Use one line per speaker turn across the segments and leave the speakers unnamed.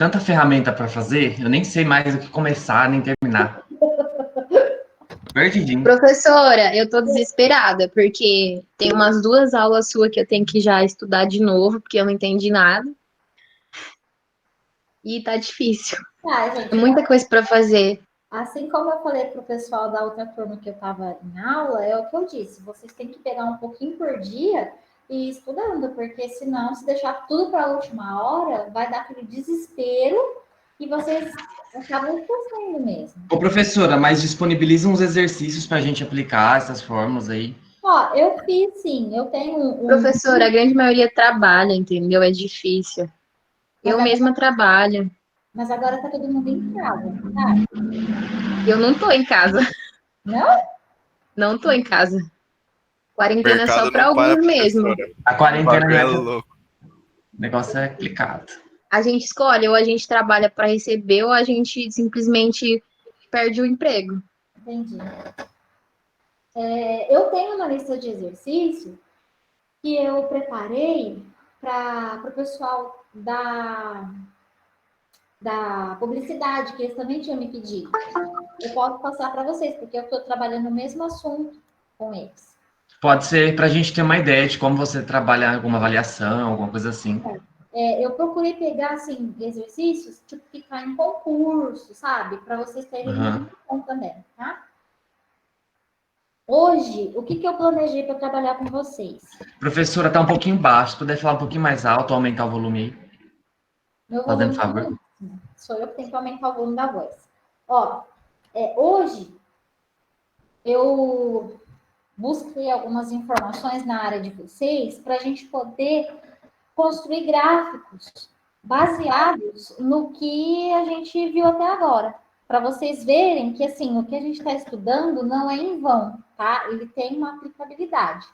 tanta ferramenta para fazer, eu nem sei mais o que começar nem terminar. Perdidinho.
Professora, eu tô desesperada, porque tem umas 2 aulas suas que eu tenho que já estudar de novo, porque eu não entendi nada. E tá difícil.
Tá,
É
gente,
muita coisa para fazer.
assim como eu falei para o pessoal da outra turma que eu estava em aula, é o que eu disse, vocês têm que pegar um pouquinho por dia e ir estudando, porque senão, se deixar tudo para a última hora, vai dar aquele desespero e vocês acabam esquecendo mesmo.
Ô, professora, mas disponibiliza uns exercícios para a gente aplicar essas fórmulas aí.
Ó, eu fiz sim, eu tenho um.
Professora, a grande maioria trabalha, entendeu? É difícil.
Mas
Eu
agora,
mesma trabalho.
mas agora tá todo mundo em casa, tá?
Eu não tô em casa.
Não?
Não tô em casa. Quarentena é só
Mercado
para
não para,
alguns mesmo.
professora.
A
O
quarentena
bagulho é
não é...
louco.
O negócio é complicado.
A gente escolhe, ou a gente trabalha para receber, ou a gente simplesmente perde o emprego.
Entendi. Eu tenho uma lista de exercício que eu preparei para o pessoal da publicidade, que eles também tinham me pedido. Eu posso passar para vocês, porque eu estou trabalhando o mesmo assunto com eles.
Pode ser para a gente ter uma ideia de como você trabalha em alguma avaliação, alguma coisa assim.
Eu procurei pegar, assim, exercícios, tipo, que caem em concurso, sabe? Para vocês terem
Uhum.
noção também, tá? Hoje, o que eu planejei para trabalhar com vocês?
Professora, tá um pouquinho baixo. Se puder falar um pouquinho mais alto, aumentar o volume aí.
Meu
Fazendo
volume tá
favor.
no máximo. Sou eu que tenho que aumentar o volume da voz. Ó, hoje eu busquei algumas informações na área de vocês para a gente poder construir gráficos baseados no que a gente viu até agora. Para vocês verem que, assim, o que a gente está estudando não é em vão, tá? Ele tem uma aplicabilidade.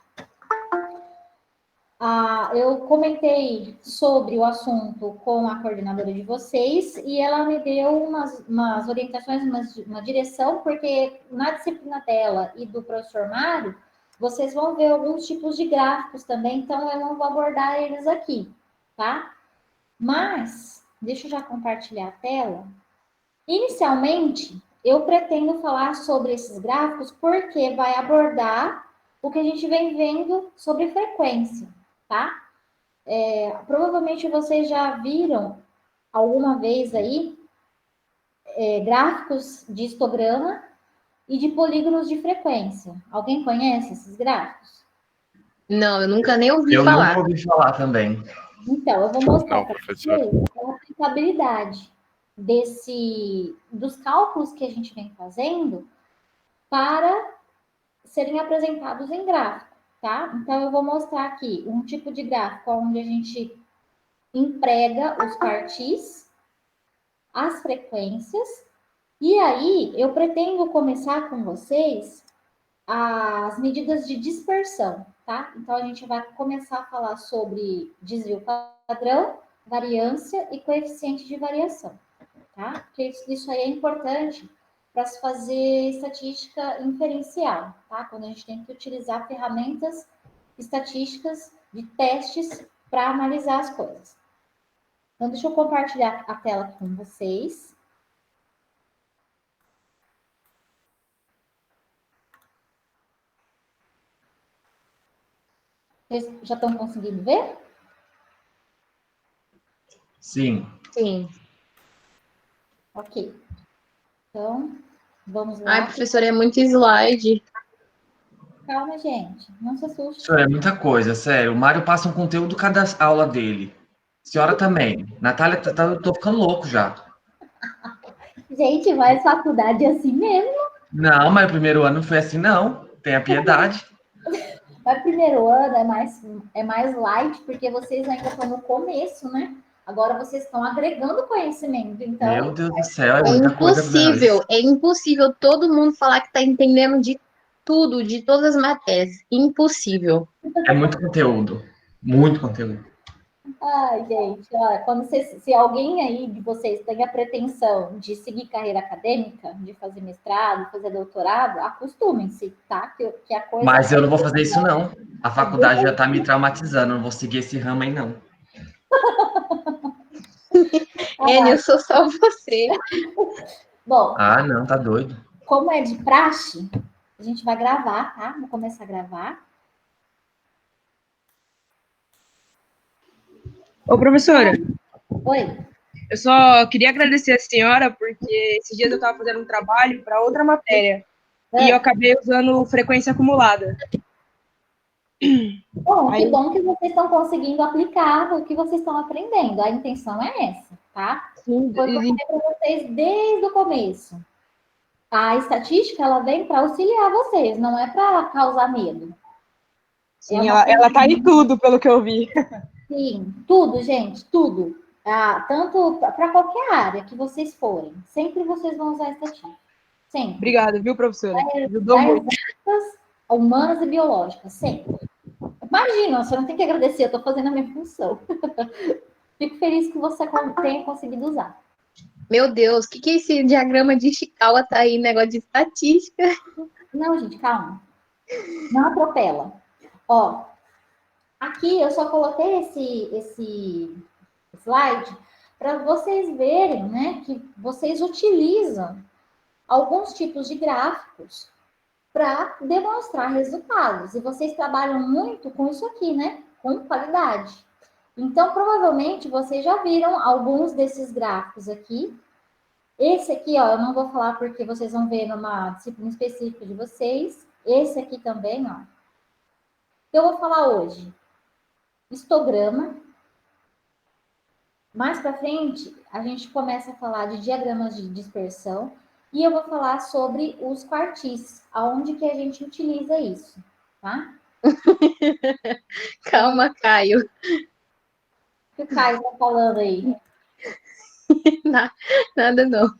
Eu comentei sobre o assunto com a coordenadora de vocês e ela me deu umas orientações, uma direção, porque na disciplina dela e do professor Mário, vocês vão ver alguns tipos de gráficos também, então eu não vou abordar eles aqui, tá? Mas, deixa eu já compartilhar a tela. Inicialmente, eu pretendo falar sobre esses gráficos porque vai abordar o que a gente vem vendo sobre frequência, tá? Provavelmente vocês já viram alguma vez aí gráficos de histograma e de polígonos de frequência. Alguém conhece esses gráficos?
Não, eu nunca nem ouvi
Eu
falar.
nunca ouvi falar também.
Então, eu vou mostrar
Não,
para
professor.
vocês a aplicabilidade dos cálculos que a gente vem fazendo para serem apresentados em gráfico, tá? Então, eu vou mostrar aqui um tipo de gráfico onde a gente emprega os quartis, as frequências, e aí eu pretendo começar com vocês as medidas de dispersão, tá? Então, a gente vai começar a falar sobre desvio padrão, variância e coeficiente de variação, tá? Porque isso aí é importante para se fazer estatística inferencial, tá? Quando a gente tem que utilizar ferramentas estatísticas de testes para analisar as coisas. Então, deixa eu compartilhar a tela aqui com vocês. Vocês já estão conseguindo ver?
Sim.
Sim.
Ok. Então, vamos lá.
Ai, professora, é muito slide.
Calma, gente. Não se assuste.
Senhora, é muita coisa, sério. O Mário passa um conteúdo cada aula dele. Senhora também. Natália, eu tô ficando louco já.
Gente, mas faculdade é assim mesmo.
Não, mas o primeiro ano não foi assim, não. Tenha piedade.
Mas primeiro ano é mais light, porque vocês ainda estão no começo, né? Agora vocês estão agregando conhecimento. Então,
Meu Deus do céu, é
É
muita coisa pra nós.
é impossível todo mundo falar que tá entendendo de tudo, de todas as matérias. Impossível.
É muito conteúdo. Muito conteúdo.
ai, gente, olha, se alguém aí de vocês tem a pretensão de seguir carreira acadêmica, de fazer mestrado, fazer doutorado, acostumem-se, tá? Que a coisa
Mas eu não vou fazer isso, não. A faculdade já tá me traumatizando. Eu não vou seguir esse ramo aí, não.
Enio, eu sou só você.
Bom,
Ah, não, tá doido.
como é de praxe, a gente vai gravar, tá? Vou começar a gravar.
Ô, professora,
Oi.
eu só queria agradecer a senhora, porque esses dias eu estava fazendo um trabalho para outra matéria e eu acabei usando frequência acumulada.
Bom, que
Aí,
bom que vocês estão conseguindo aplicar o que vocês estão aprendendo. A intenção é essa, tá?
sim,
Foi o que eu falei para vocês desde o começo. A estatística, ela vem para auxiliar vocês, não é para causar medo. É
sim,
uma
ela tá em tudo, pelo que eu vi.
Sim, tudo, gente, tudo. Tanto para qualquer área que vocês forem. Sempre vocês vão usar a estatística. Sempre.
Obrigado, viu, professora? Ajudou
Das
muito.
exatas, humanas e biológicas, sempre. Imagina, você não tem que agradecer, eu estou fazendo a minha função. Fico feliz que você tenha conseguido usar.
Meu Deus, o que é esse diagrama de Ishikawa tá aí, negócio de estatística?
Não, gente, calma. Não atropela. Ó, aqui eu só coloquei esse slide para vocês verem, né, que vocês utilizam alguns tipos de gráficos para demonstrar resultados. E vocês trabalham muito com isso aqui, né? Com qualidade. Então, provavelmente, vocês já viram alguns desses gráficos aqui. Esse aqui, ó, eu não vou falar porque vocês vão ver numa disciplina específica de vocês. Esse aqui também, ó. Eu vou falar hoje histograma. Mais para frente, a gente começa a falar de diagramas de dispersão e eu vou falar sobre os quartis, aonde que a gente utiliza isso, tá?
Calma, Caio.
O que o Caio está falando aí?
Nada não.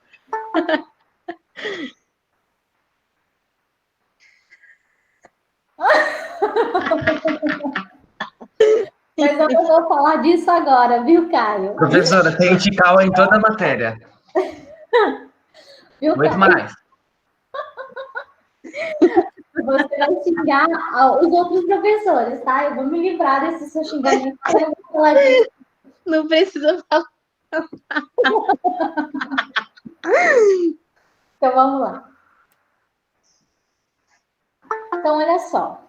Mas eu não vou falar disso agora, viu, Caio?
Professora, tem Ishikawa em toda a matéria.
Viu,
Muito
Caio?
mais.
Você vai xingar os outros professores, tá? Eu vou me livrar desse seu xingamento. Eu não vou falar disso.
Não precisa falar.
Então, vamos lá. Então, olha só.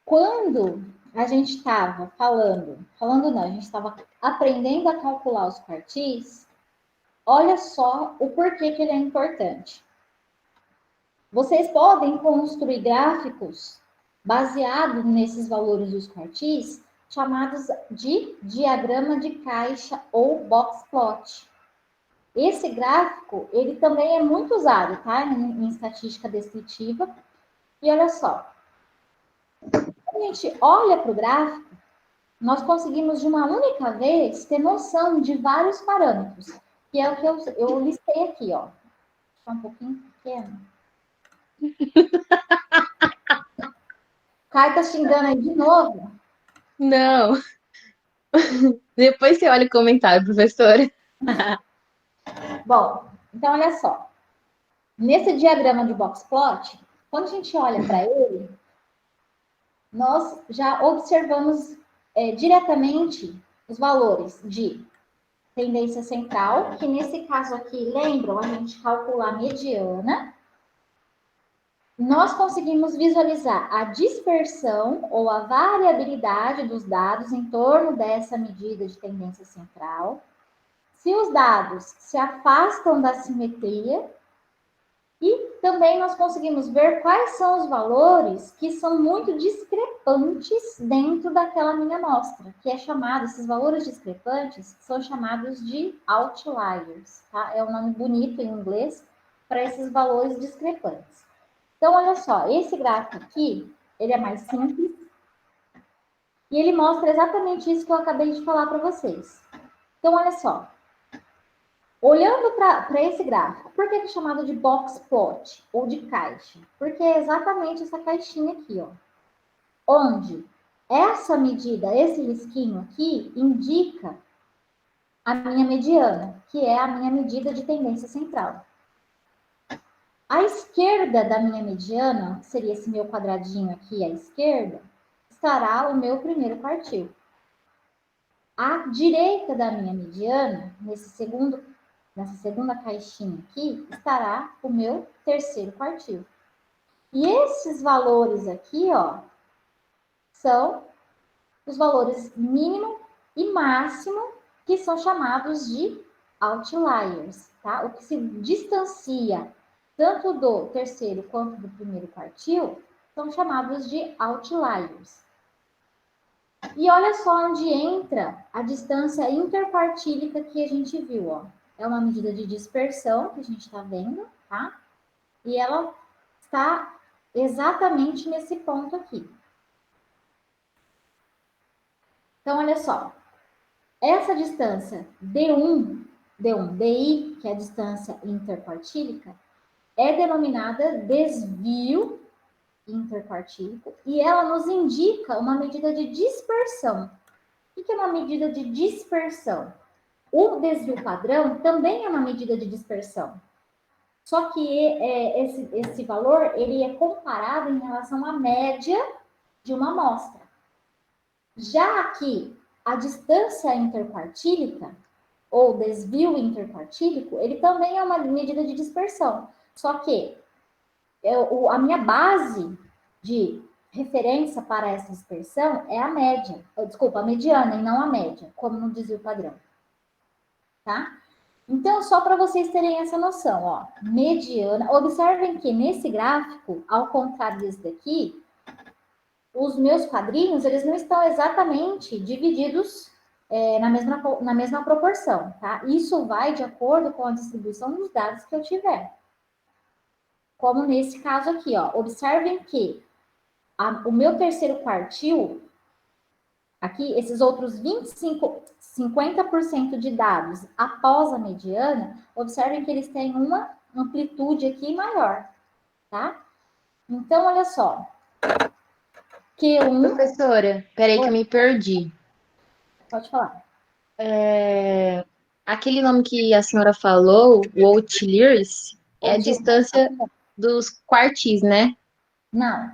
Quando a gente estava falando não, a gente estava aprendendo a calcular os quartis, olha só o porquê que ele é importante. Vocês podem construir gráficos baseados nesses valores dos quartis, chamados de diagrama de caixa ou box plot. Esse gráfico, ele também é muito usado, tá? Em estatística descritiva. E olha só, quando a gente olha para o gráfico, nós conseguimos de uma única vez ter noção de vários parâmetros, que é o que eu listei aqui, ó. Está um pouquinho pequeno. O Caio tá xingando aí de novo.
Não. Depois você olha o comentário, professora.
Bom, então olha só. Nesse diagrama de box plot, quando a gente olha para ele, nós já observamos diretamente os valores de tendência central, que nesse caso aqui, lembram, a gente calcula a mediana. Nós conseguimos visualizar a dispersão ou a variabilidade dos dados em torno dessa medida de tendência central. Se os dados se afastam da simetria, e também nós conseguimos ver quais são os valores que são muito discrepantes dentro daquela minha amostra, que é chamado, esses valores discrepantes são chamados de outliers, tá? É um nome bonito em inglês para esses valores discrepantes. Então, olha só, esse gráfico aqui, ele é mais simples e ele mostra exatamente isso que eu acabei de falar para vocês. Então, olha só. Olhando para esse gráfico, por que é chamado de box plot ou de caixa? Porque é exatamente essa caixinha aqui, ó. Onde essa medida, esse risquinho aqui, indica a minha mediana, que é a minha medida de tendência central. À esquerda da minha mediana, que seria esse meu quadradinho aqui à esquerda, estará o meu primeiro quartil. À direita da minha mediana, nessa segunda caixinha aqui, estará o meu terceiro quartil. E esses valores aqui, ó, são os valores mínimo e máximo, que são chamados de outliers, tá? O que se distancia tanto do terceiro quanto do primeiro quartil são chamados de outliers. E olha só onde entra a distância interquartílica que a gente viu, ó. É uma medida de dispersão que a gente está vendo, tá? E ela está exatamente nesse ponto aqui. Então, olha só. Essa distância DI, que é a distância interquartílica, é denominada desvio interquartílico e ela nos indica uma medida de dispersão. O que é uma medida de dispersão? O desvio padrão também é uma medida de dispersão. Só que esse valor ele é comparado em relação à média de uma amostra. Já aqui, a distância interquartílica, ou desvio interquartílico, ele também é uma medida de dispersão. Só que a minha base de referência para essa dispersão é a média. Desculpa, a mediana e não a média, como no desvio padrão. Tá? Então, só para vocês terem essa noção, ó, mediana. Observem que nesse gráfico, ao contrário desse daqui, os meus quadrinhos, eles não estão exatamente divididos na mesma proporção, tá? Isso vai de acordo com a distribuição dos dados que eu tiver. Como nesse caso aqui, ó. Observem que o meu terceiro quartil, aqui, esses outros 50% de dados após a mediana, observem que eles têm uma amplitude aqui maior, tá? Então, olha só. Q1...
Professora, peraí que eu me perdi.
Pode falar.
Aquele nome que a senhora falou, o outliers, é a distância dos quartis, né?
Não.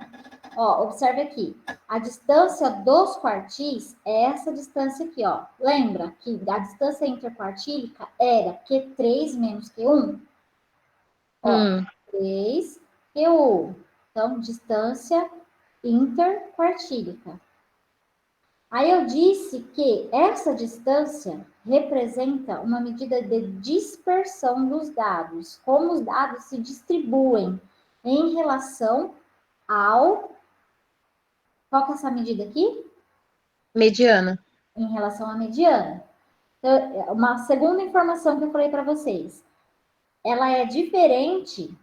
Ó, observe aqui. A distância dos quartis é essa distância aqui, ó. Lembra que a distância interquartílica era Q3 menos Q1? Ó, 3 Q1. Então, distância interquartílica. Aí eu disse que essa distância representa uma medida de dispersão dos dados, como os dados se distribuem em relação ao... Qual que é essa medida aqui?
Mediana.
Em relação à mediana. Então, uma segunda informação que eu falei para vocês. Ela é diferente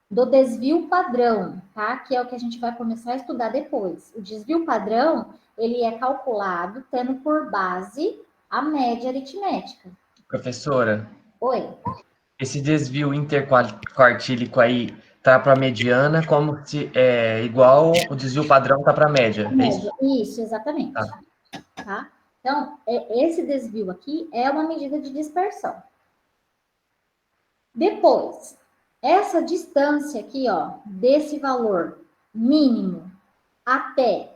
do desvio padrão, tá? Que é o que a gente vai começar a estudar depois. O desvio padrão, ele é calculado tendo por base a média aritmética.
Professora,
Oi?
esse desvio interquartílico aí tá para mediana, como se é igual o desvio padrão tá para média. É isso?
Isso, exatamente. Tá? Então, esse desvio aqui é uma medida de dispersão. Depois, essa distância aqui, ó, desse valor mínimo até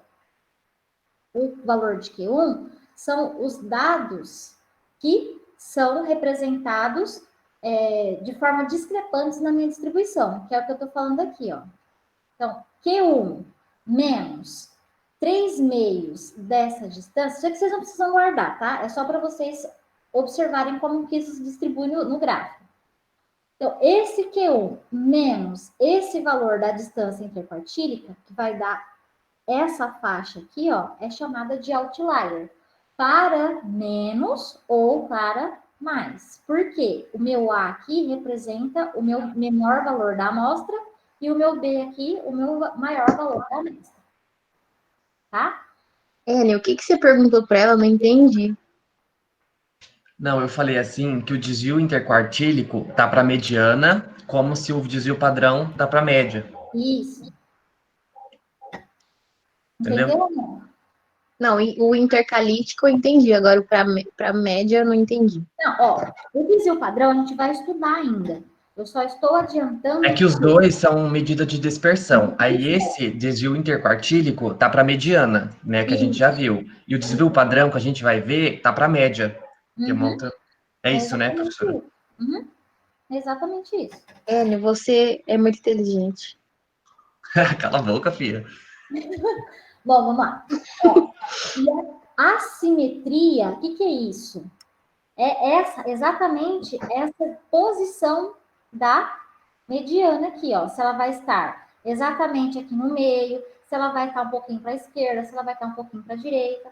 o valor de Q1, são os dados que são representados de forma discrepante na minha distribuição, que é o que eu estou falando aqui, ó. Então, Q1 menos 3 meios dessa distância, já que vocês não precisam guardar, tá? É só para vocês observarem como que isso se distribui no gráfico. Então, esse Q1 menos esse valor da distância interquartílica, que vai dar essa faixa aqui, ó, é chamada de outlier. Para menos ou para mais. Por quê? O meu A aqui representa o meu menor valor da amostra e o meu B aqui, o meu maior valor da amostra. Tá?
Ellen, o que você perguntou para ela? Eu não entendi.
Não, eu falei assim que o desvio interquartílico tá para mediana, como se o desvio padrão tá para média.
Isso.
Entendeu?
Entendeu?
Não, o intercalítico eu entendi, agora para média eu não entendi.
Não, ó, o desvio padrão a gente vai estudar ainda. Eu só estou adiantando...
É que os dois são medida de dispersão. Aí esse desvio interquartílico tá para mediana, né, que a gente já viu. E o desvio padrão que a gente vai ver tá para média. Que é uma outra... É isso, né,
exatamente
professora?
isso. Uhum. É exatamente isso.
Anne, você é muito inteligente.
Cala a boca, filha.
Bom, vamos lá. Ó, e a assimetria, o que, que é isso? É exatamente essa posição da mediana aqui, ó. Se ela vai estar exatamente aqui no meio, se ela vai estar um pouquinho para a esquerda, se ela vai estar um pouquinho para a direita.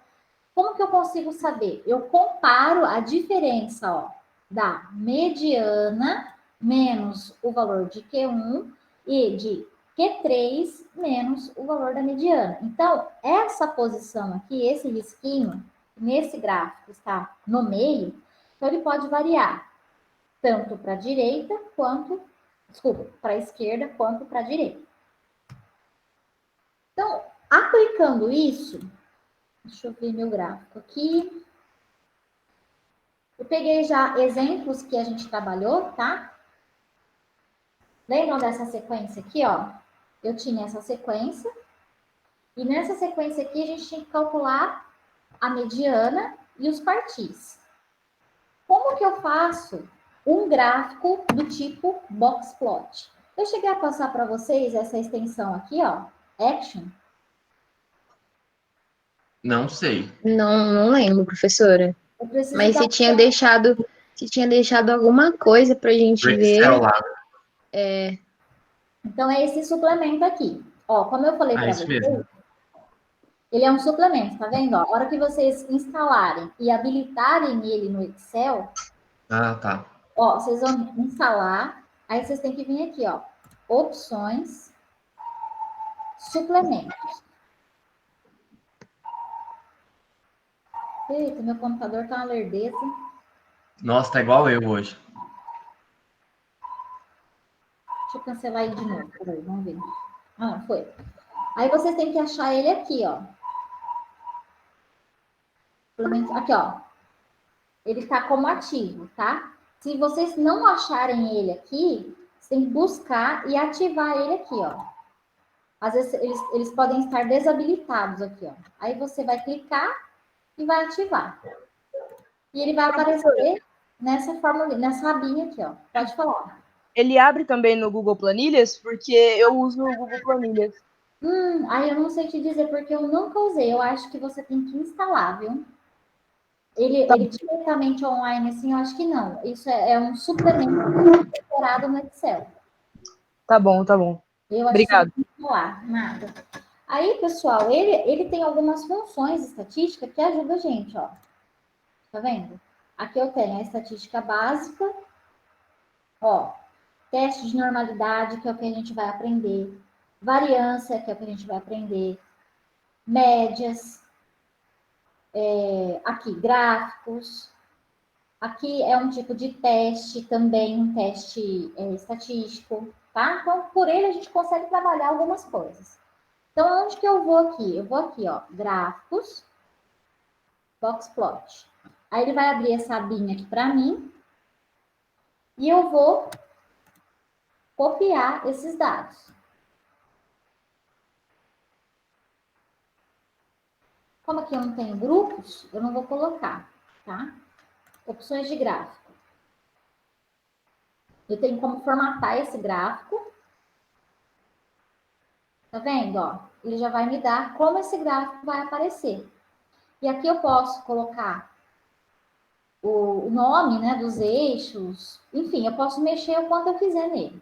Como que eu consigo saber? Eu comparo a diferença, ó, da mediana menos o valor de Q1 e de Q3 menos o valor da mediana. Então, essa posição aqui, esse risquinho, nesse gráfico está no meio, então ele pode variar tanto para a direita quanto, desculpa, para a esquerda quanto para a direita. Então, aplicando isso, deixa eu ver meu gráfico aqui. Eu peguei já exemplos que a gente trabalhou, tá? Lembram dessa sequência aqui, ó? Eu tinha essa sequência. E nessa sequência aqui, a gente tinha que calcular a mediana e os partis. Como que eu faço um gráfico do tipo box plot? Eu cheguei a passar para vocês essa extensão aqui, ó, Action.
Não sei.
Não lembro, professora.
Eu preciso
Mas
dar...
você tinha deixado alguma coisa pra gente
Do Excel
ver.
lá.
Então, é esse suplemento aqui. Ó, como eu falei para
Isso
vocês,
mesmo.
ele é um suplemento, tá vendo? Ó, a hora que vocês instalarem e habilitarem ele no Excel,
Ah, tá.
ó, vocês vão instalar, aí vocês têm que vir aqui, ó, opções, suplementos. Eita, meu computador tá uma lerdeza.
Nossa, tá igual eu hoje.
Deixa eu cancelar ele de novo, peraí, vamos ver. Ah, foi. Aí vocês têm que achar ele aqui, ó. Aqui, ó. Ele tá como ativo, tá? Se vocês não acharem ele aqui, você tem que buscar e ativar ele aqui, ó. Às vezes eles podem estar desabilitados aqui, ó. Aí você vai clicar e vai ativar. E ele vai aparecer nessa fórmula, nessa abinha aqui, ó. Pode falar.
Ele abre também no Google Planilhas, porque eu uso o Google Planilhas.
Aí eu não sei te dizer porque eu nunca usei. Eu acho que você tem que instalar, viu? Ele diretamente online, assim, eu acho que não. Isso é um suplemento incorporado no Excel.
Tá bom, tá bom.
Eu acho
Obrigado.
que não lá, nada. Aí, pessoal, ele tem algumas funções estatísticas que ajudam a gente, ó. Tá vendo? Aqui eu tenho a estatística básica, ó, teste de normalidade, que é o que a gente vai aprender, variância, que é o que a gente vai aprender, médias, aqui, gráficos. Aqui é um tipo de teste também, um teste estatístico, tá? Então, por ele a gente consegue trabalhar algumas coisas. Então, onde que eu vou aqui? Eu vou aqui, ó, gráficos, box plot. Aí ele vai abrir essa abinha aqui para mim e eu vou copiar esses dados. Como aqui eu não tenho grupos, eu não vou colocar, tá? Opções de gráfico. Eu tenho como formatar esse gráfico. Tá vendo, ó? Ele já vai me dar como esse gráfico vai aparecer. E aqui eu posso colocar o nome, né, dos eixos. Enfim, eu posso mexer o quanto eu quiser nele.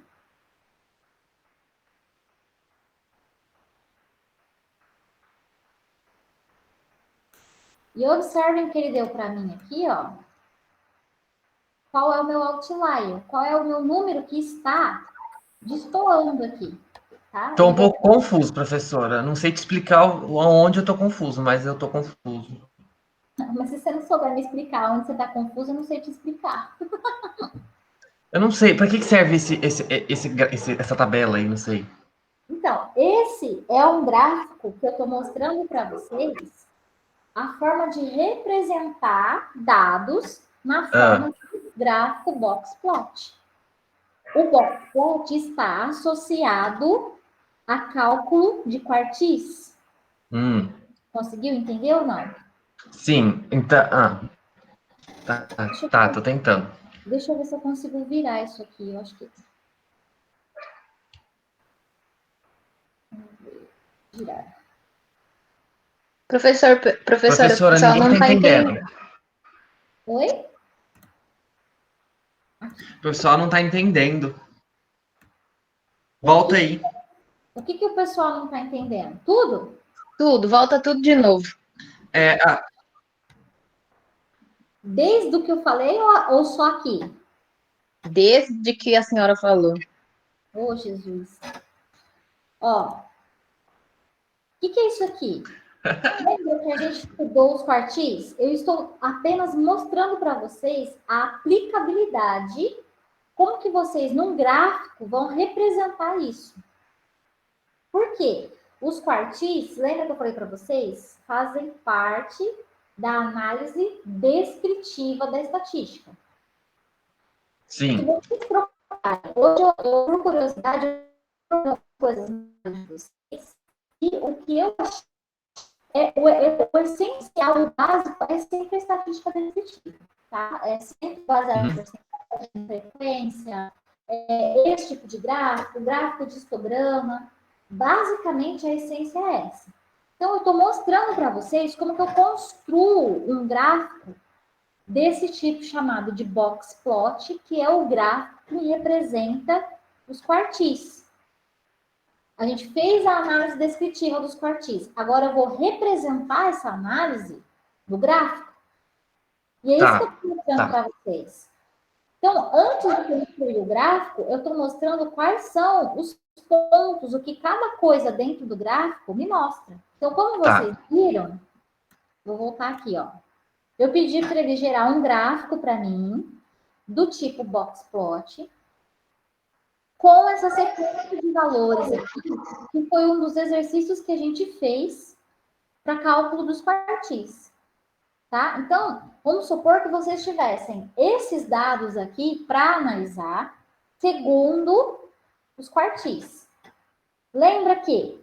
E observem que ele deu para mim aqui, ó. Qual é o meu outlier? Qual é o meu número que está destoando aqui? Tá?
Tô um pouco confuso, professora. Não sei te explicar onde eu tô confuso, mas eu tô confuso.
Mas se você não souber me explicar onde você está confuso, eu não sei te explicar.
Eu não sei, para que serve essa tabela aí? Não sei.
Então, esse é um gráfico que eu estou mostrando para vocês a forma de representar dados na forma de gráfico box plot. O box plot está associado a cálculo de quartis. Conseguiu entender ou não?
Sim, então. Tá, tô tentando.
Deixa eu ver se eu consigo virar isso aqui. Eu acho que. Vamos ver. Girar.
Professora, o
Professora,
pessoal
ninguém
não
tá
está
entendendo.
entendendo.
Oi?
O pessoal não tá entendendo. Volta aí.
O que o pessoal não está entendendo? Tudo?
Tudo, volta tudo de novo.
É,
Desde o que eu falei ou só aqui?
Desde que a senhora falou.
Oh, Jesus. Ó, o que é isso aqui? Lembra que a gente estudou os quartis? Eu estou apenas mostrando para vocês a aplicabilidade, como que vocês, num gráfico, vão representar isso. Por quê? Os quartis, lembra que eu falei para vocês? Fazem parte da análise descritiva da estatística. Se
sim.
vocês procurarem, hoje eu, por curiosidade, eu procuro coisas de vocês, e o que eu achei o essencial, o básico, é sempre a estatística descritiva, tá? É sempre baseado em porcentagem, em frequência, esse tipo de gráfico, gráfico de histograma. Basicamente, a essência é essa. Então, eu estou mostrando para vocês como que eu construo um gráfico desse tipo chamado de box plot, que é o gráfico que me representa os quartis. A gente fez a análise descritiva dos quartis. Agora eu vou representar essa análise no gráfico. E é isso que eu estou mostrando para vocês. Então, antes de construir o gráfico, eu estou mostrando quais são os pontos, o que cada coisa dentro do gráfico me mostra. Então, como vocês viram, vou voltar aqui, ó. Eu pedi para ele gerar um gráfico para mim, do tipo box plot, com essa sequência de valores aqui, que foi um dos exercícios que a gente fez para cálculo dos quartis. Tá? Então, vamos supor que vocês tivessem esses dados aqui para analisar segundo os quartis. Lembra que,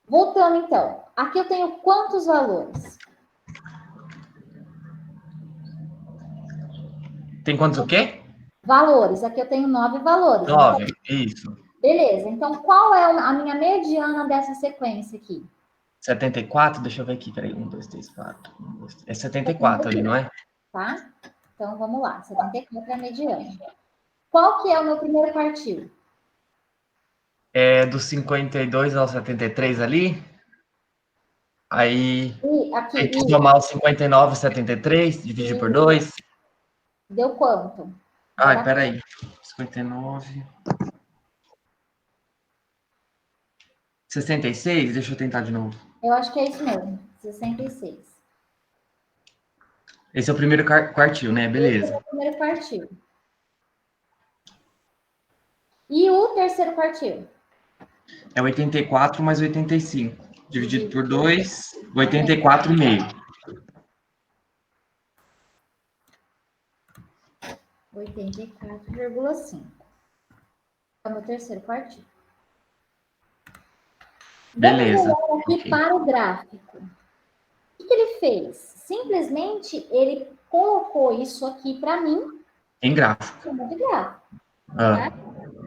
voltando então, aqui eu tenho quantos valores?
Tem quantos o quê?
Valores. Aqui eu tenho 9 valores.
9, isso.
Beleza. Então, qual é a minha mediana dessa sequência aqui?
74, deixa eu ver aqui, peraí. 1, 2, 3, 4. É 74 ali, não é?
Tá? Então, vamos lá. 74 é a mediana. Qual que é o meu primeiro quartil?
É do 52 ao 73 ali. Aí
E aqui,
tem que somar o 59 e 73, dividir por 2.
deu quanto?
Ai, peraí. 59. 66? Deixa eu tentar de novo.
Eu acho que é isso mesmo. 66.
Esse é o primeiro quartil, né? Beleza.
Esse é o primeiro quartil. E o terceiro quartil?
É 84 mais 85. Dividido por 2, 84,5.
84,5. É o meu terceiro quartil.
Beleza.
Vamos olhar aqui para o gráfico. O que ele fez? Simplesmente ele colocou isso aqui para mim.
Em gráfico.
Chama de gráfico.
Ah.
Tá?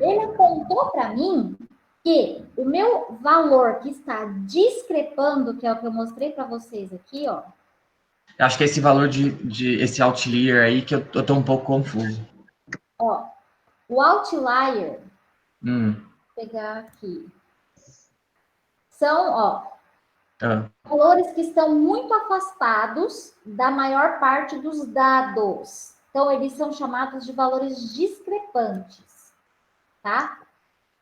Ele apontou para mim que o meu valor que está discrepando, que é o que eu mostrei para vocês aqui, ó.
Acho que é esse valor de esse outlier aí que eu tô um pouco confuso.
Ó, o outlier,
Vou
pegar aqui, são, ó,
Ah.
valores que estão muito afastados da maior parte dos dados. Então, eles são chamados de valores discrepantes, tá?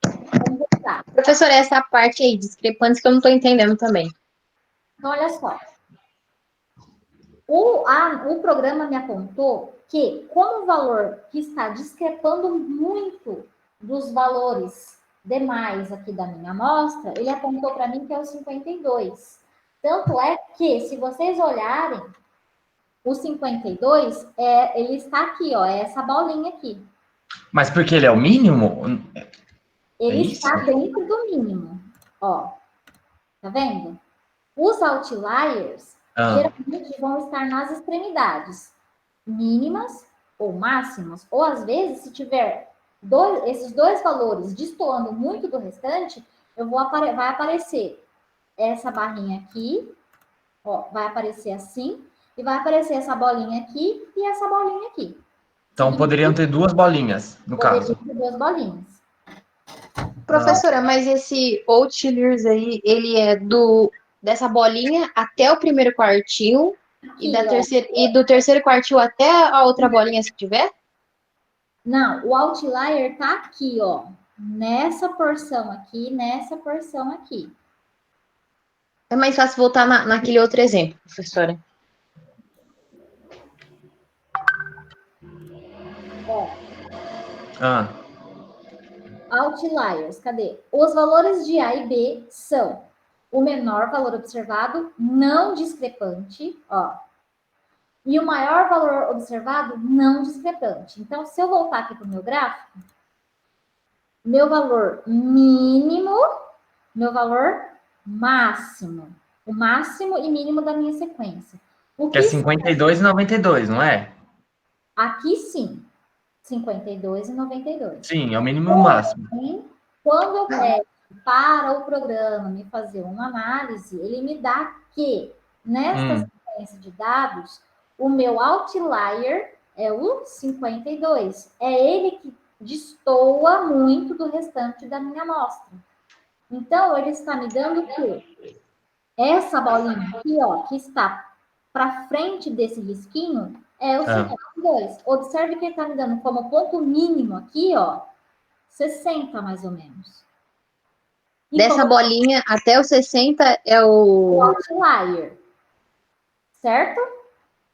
Vamos voltar.
Professora, essa parte aí, discrepantes, que eu não estou entendendo também.
Então, olha só. O programa me apontou que, como o valor que está discrepando muito dos valores demais aqui da minha amostra, ele apontou para mim que é o 52. Tanto é que, se vocês olharem, o 52, ele está aqui, ó, é essa bolinha aqui.
Mas porque ele é o mínimo?
Ele
isso?
está dentro do mínimo. Ó, tá vendo? Os outliers
Ah,
geralmente vão estar nas extremidades, mínimas ou máximas, ou às vezes, se tiver esses dois valores destoando muito do restante, vai aparecer essa barrinha aqui, ó, vai aparecer assim, e vai aparecer essa bolinha aqui e essa bolinha aqui.
então poderiam ter duas bolinhas, no
Poderia
caso.
ter duas bolinhas.
Ah,
Professora, mas esse outliers aí, ele é dessa bolinha até o primeiro quartil
Aqui, ó.
e do terceiro quartil até a outra bolinha se tiver?
Não, o outlier tá aqui, ó. Nessa porção aqui, nessa porção aqui.
É mais fácil voltar naquele outro exemplo, professora.
Ó,
ah,
outliers, cadê? Os valores de A e B são o menor valor observado, não discrepante, ó. E o maior valor observado, não discrepante. Então, se eu voltar aqui para o meu gráfico, meu valor mínimo, meu valor máximo. O máximo e mínimo da minha sequência. O
que é
que
52,92, não é?
aqui sim, 52 e 92.
Sim, é o mínimo e o máximo.
Quando eu peço para o programa me fazer uma análise, ele me dá que nesta sequência de dados, o meu outlier é o 52. É ele que destoa muito do restante da minha amostra. Então, ele está me dando que essa bolinha aqui, ó, que está para frente desse risquinho, é o
Ah,
52. Observe que ele está me dando como ponto mínimo aqui, ó, 60 mais ou menos. E
Dessa
como
bolinha até o 60 é
o
o.
outlier, certo?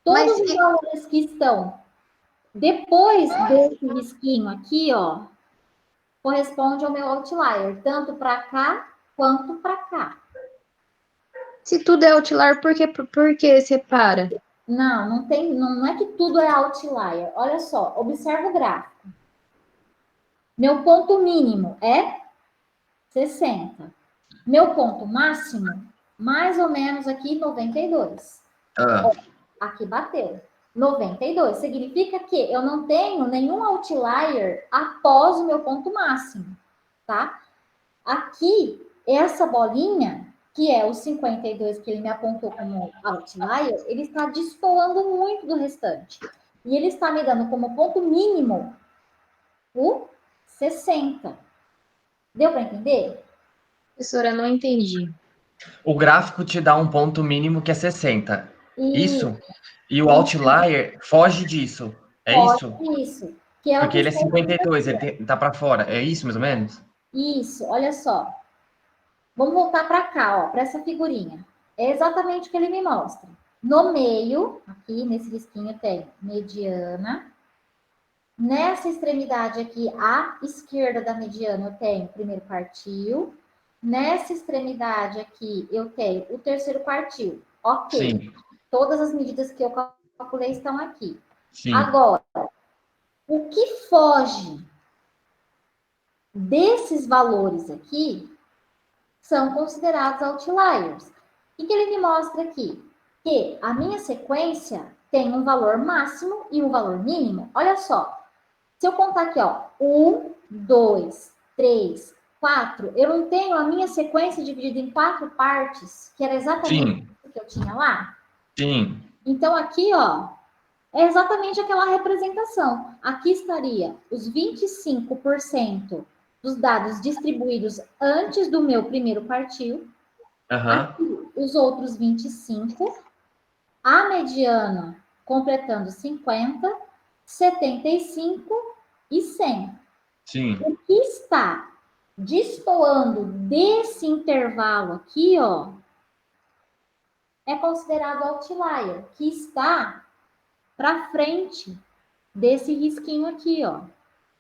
Mas
Todos os valores que estão depois desse risquinho aqui, ó, corresponde ao meu outlier, tanto para cá quanto para cá.
se tudo é outlier, por que separa?
Não, não tem, não é que tudo é outlier. Olha só, observa o gráfico. Meu ponto mínimo é 60. Meu ponto máximo, mais ou menos aqui 92.
ah,
Aqui bateu. 92. Significa que eu não tenho nenhum outlier após o meu ponto máximo, tá? Aqui, essa bolinha, que é o 52 que ele me apontou como outlier, ele está destoando muito do restante. E ele está me dando como ponto mínimo o 60. Deu para entender?
Professora, não entendi.
o gráfico te dá um ponto mínimo que é 60.
E
Isso? E o outlier foge disso. É isso?
pode isso, que é o
Porque
que
ele é
está
52, tá para fora. É isso, mais ou menos?
isso, olha só. Vamos voltar para cá, ó, para essa figurinha. É exatamente o que ele me mostra. No meio, aqui nesse risquinho tem mediana. Nessa extremidade aqui, à esquerda da mediana, eu tenho o primeiro quartil. Nessa extremidade aqui, eu tenho o terceiro quartil. Ok.
Sim,
Todas as medidas que eu calculei estão aqui.
sim.
Agora, o que foge desses valores aqui são considerados outliers. O que ele me mostra aqui? Que a minha sequência tem um valor máximo e um valor mínimo. Olha só, se eu contar aqui, ó, 1, 2, 3, 4, eu não tenho a minha sequência dividida em 4 partes, que era exatamente
Sim,
o que eu tinha lá.
sim.
Então, aqui, ó, é exatamente aquela representação. Aqui estaria os 25% dos dados distribuídos antes do meu primeiro quartil,
Aham.
os outros 25%, a mediana completando 50%, 75% e 100%.
Sim.
O que está destoando desse intervalo aqui, ó, é considerado outlier, que está para frente desse risquinho aqui, ó.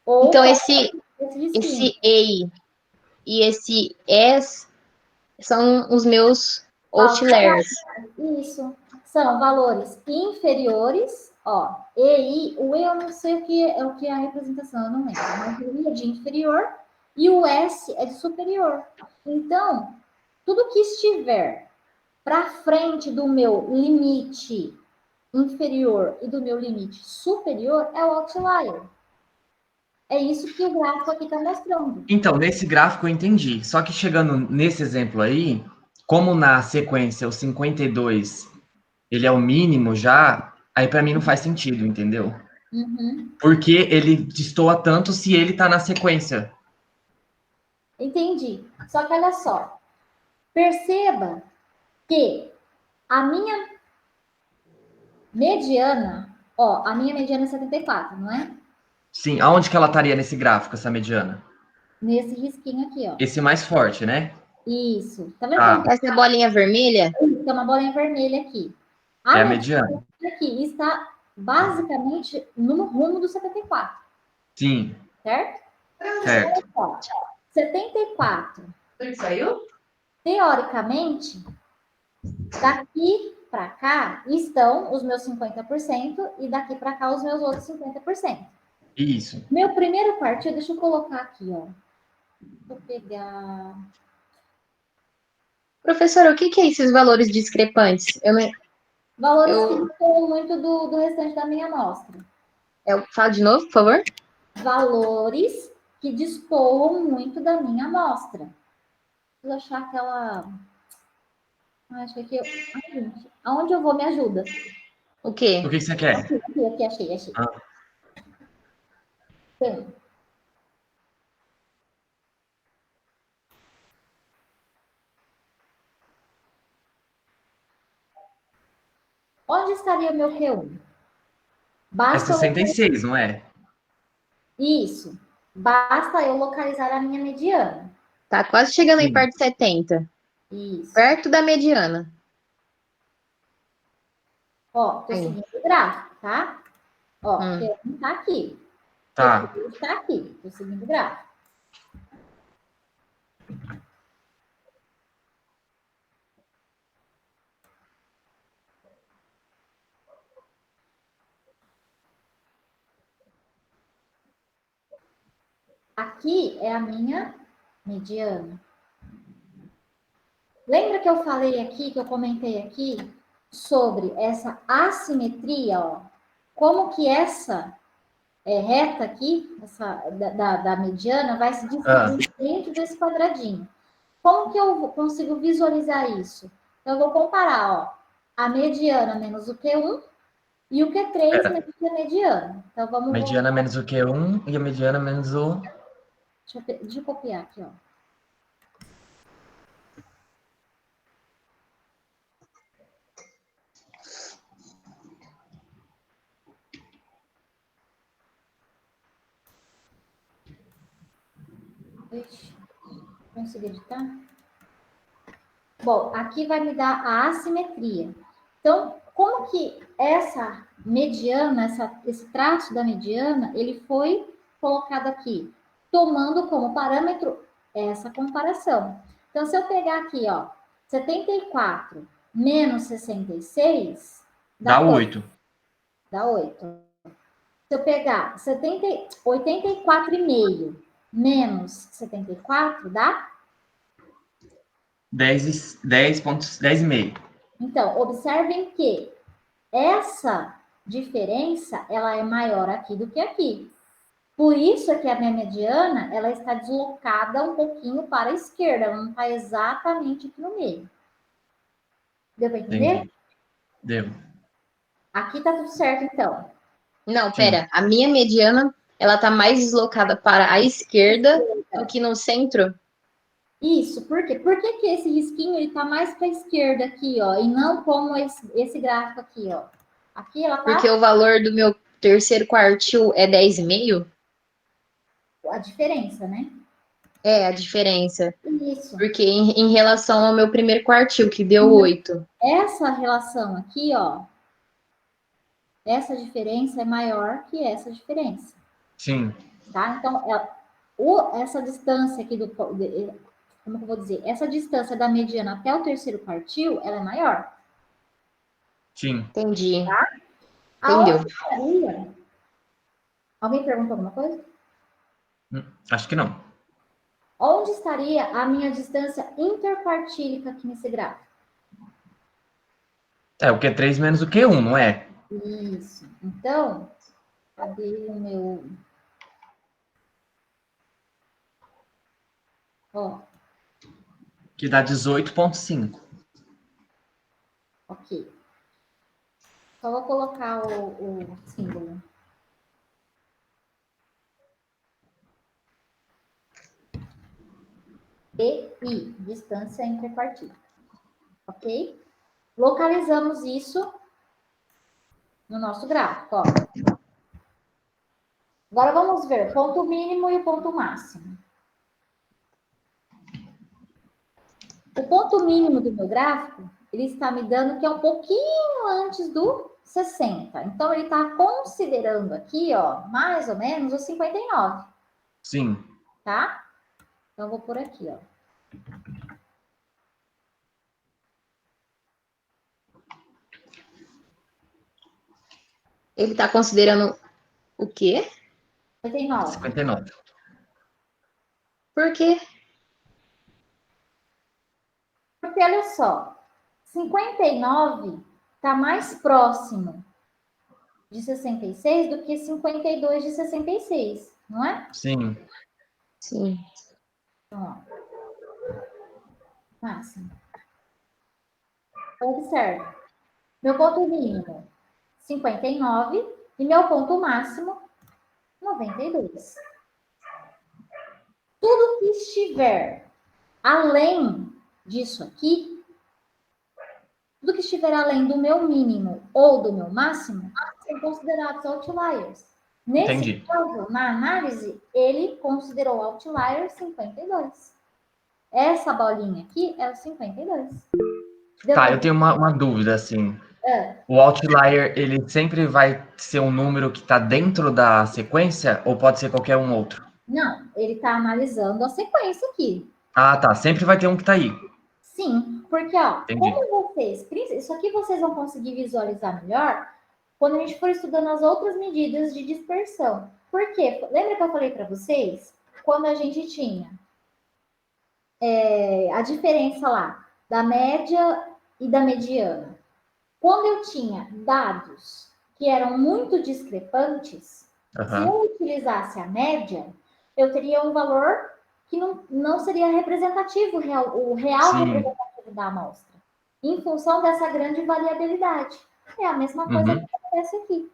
Ou
Então,
desse risquinho.
esse EI e esse S são os meus outliers.
Isso. São valores inferiores Ó, EI, o E eu não sei o que é a representação, eu não lembro. Mas o I é de inferior e o S é de superior. Então, tudo que estiver para frente do meu limite inferior e do meu limite superior é o outlier. É isso que o gráfico aqui está mostrando.
Então, nesse gráfico eu entendi. Só que chegando nesse exemplo aí, como na sequência o 52 ele é o mínimo já, aí para mim não faz sentido, entendeu?
Uhum.
Porque ele destoa tanto se ele tá na sequência.
Entendi. Só que olha só. Perceba que a minha mediana, ó, a minha mediana é 74, não é?
Sim, aonde que ela estaria nesse gráfico, essa mediana?
Nesse risquinho aqui, ó.
Esse mais forte, né?
Isso. Tá vendo
Tá,
como
Essa bolinha vermelha?
tem uma bolinha vermelha aqui?
é
A
a
mediana
mediana.
aqui está basicamente no rumo do 74,
Sim,
certo?
certo.
Ó, 74.
Saiu?
Teoricamente, daqui para cá estão os meus 50% e daqui para cá os meus outros 50%.
Isso.
Meu primeiro quartil, deixa eu colocar aqui, ó. Vou pegar.
Professora, o que que é esses valores discrepantes?
Valores que
Eu,
distam muito do restante da minha amostra.
fala de novo, por favor.
Valores que destoam muito da minha amostra. Preciso achar aquela. Acho que aqui. Ai, gente, aonde eu vou me ajuda?
O
O
quê?
que que você quer?
Aqui, achei.
Ah,
Tem. Onde estaria o meu Q1?
é
Basta eu
66, não é?
Isso. Basta eu localizar a minha mediana.
Tá quase chegando aí
Sim.
perto de 70.
Isso.
Perto da mediana.
Ó, tô
Aí.
seguindo o gráfico, tá? Ó,
Hum.
Q1 tá aqui.
Tá.
Q2 está aqui. Tô seguindo o gráfico. Aqui é a minha mediana. Lembra que eu falei aqui, que eu comentei aqui, sobre essa assimetria, ó? Como que essa reta aqui, essa da mediana, vai se
Ah,
distribuir dentro desse quadradinho. Como que eu consigo visualizar isso? Então, eu vou comparar, ó, a mediana menos o Q1 e o Q3
pera.
menos a mediana. Então, vamos voltar.
Mediana menos o Q1 e a mediana menos o...
Deixa eu copiar aqui, ó. Ixi, consegui editar? Bom, aqui vai me dar a assimetria. Então, como que essa mediana, esse traço da mediana, ele foi colocado aqui, tomando como parâmetro essa comparação. Então, se eu pegar aqui, ó, 74 menos 66, dá
Dá
quanto?
8.
Dá 8. Se eu pegar 84,5 menos 74, dá?
10,5.
Então, observem que essa diferença, ela é maior aqui do que aqui. Por isso é que a minha mediana, ela está deslocada um pouquinho para a esquerda, ela não está exatamente aqui no meio. Deu para entender?
Entendi. Deu.
Aqui tá tudo certo, então.
Não,
Sim.
pera. A minha mediana, ela tá mais deslocada para a esquerda do que no centro.
Isso, por quê? Por que que esse risquinho ele tá mais para a esquerda aqui, ó, e não como esse gráfico aqui, ó? Aqui ela tá
Porque o valor do meu terceiro quartil é 10,5.
a diferença, né?
É a diferença.
Isso.
Porque em relação ao meu primeiro quartil, que deu 8.
Essa relação aqui, ó, essa diferença é maior que essa diferença,
Sim.
tá? Então, essa distância aqui como que eu vou dizer? Essa distância da mediana até o terceiro quartil, ela é maior.
Sim.
Entendi. Entendeu?
Aonde estaria? Alguém perguntou alguma coisa?
Acho que não.
Onde estaria a minha distância interquartílica aqui nesse gráfico?
É o Q3 menos o Q1, não é?
Isso. Então, cadê o meu... Ó,
Que dá 18,5.
ok. Só vou colocar o símbolo. DI, distância interquartílica. Ok? Localizamos isso no nosso gráfico, ó. Agora vamos ver o ponto mínimo e o ponto máximo. O ponto mínimo do meu gráfico, ele está me dando que é um pouquinho antes do 60. Então, ele está considerando aqui, ó, mais ou menos o 59,
Sim.
tá? Então, eu vou por aqui, ó.
Ele tá considerando o quê?
59.
59.
Por quê?
Porque, olha só, 59 está mais próximo de 66 do que 52 de 66, não é?
Sim.
Sim.
Então, ó. Máximo. Então, observe. Meu ponto mínimo, 59, e meu ponto máximo, 92. Tudo que estiver além disso aqui, tudo que estiver além do meu mínimo ou do meu máximo, são considerados outliers. Nesse
Entendi.
caso, na análise, ele considerou outlier 52. Essa bolinha aqui é o 52. Deu
Tá,
pra
eu tenho uma dúvida, assim.
entender?
O outlier, ele sempre vai ser um número que está dentro da sequência ou pode ser qualquer um outro?
Não, ele está analisando a sequência aqui.
Ah, tá. Sempre vai ter um que tá aí.
Sim, porque, ó,
Entendi.
como vocês, isso aqui vocês vão conseguir visualizar melhor quando a gente for estudando as outras medidas de dispersão. Por quê? Lembra que eu falei para vocês? Quando a gente tinha a diferença lá da média e da mediana. Quando eu tinha dados que eram muito discrepantes, se
Aham.
eu utilizasse a média, eu teria um valor que não seria representativo, o real
Sim.
representativo da amostra, em função dessa grande variabilidade. É a mesma coisa
Uhum.
que acontece aqui,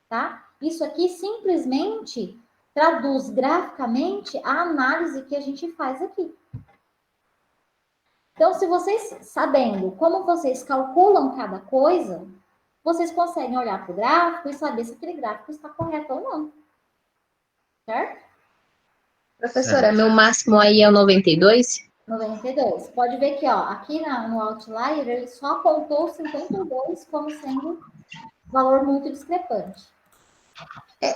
tá? Isso aqui simplesmente traduz graficamente a análise que a gente faz aqui. Então, se vocês, sabendo como vocês calculam cada coisa, vocês conseguem olhar para o gráfico e saber se aquele gráfico está correto ou não. Certo?
Professora,
Certo.
meu máximo aí é o 92?
92. Pode ver que, ó, aqui no outlier, ele só apontou 52 como sendo valor muito discrepante.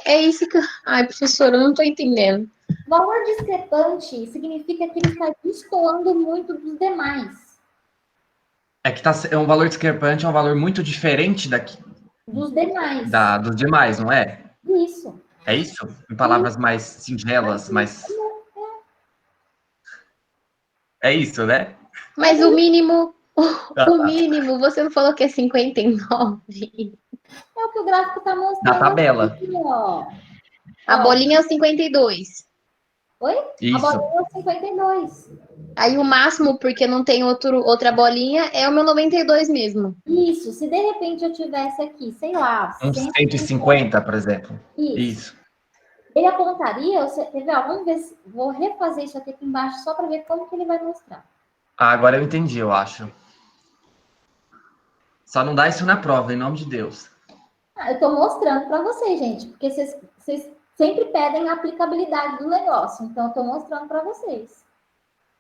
É isso que. Ai, professora, eu não tô entendendo.
Valor discrepante significa que ele está destoando muito dos demais.
É que é um valor discrepante, é um valor muito diferente
Dos demais.
dos demais, não é?
Isso.
É isso? Em palavras mais singelas, mais. É isso, né?
Mas o mínimo.
Ah,
O
tá.
mínimo, você não falou que é 59?
É o que o gráfico está
Da
mostrando
tabela.
aqui, ó.
A
Ó,
bolinha é o 52.
oi? A
Isso.
bolinha é o 52.
Aí o máximo, porque não tem outra bolinha, é o meu 92 mesmo.
Isso, se de repente eu tivesse aqui, sei lá,
Uns 150, por exemplo.
isso.
Isso.
Ele apontaria, quer ver, ó, vamos ver, vou refazer isso aqui embaixo só para ver como que ele vai mostrar.
Ah, agora eu entendi, eu acho. Só não dá isso na prova, em nome de Deus.
Eu estou mostrando para vocês, gente, porque vocês sempre pedem a aplicabilidade do negócio, então eu estou mostrando para vocês.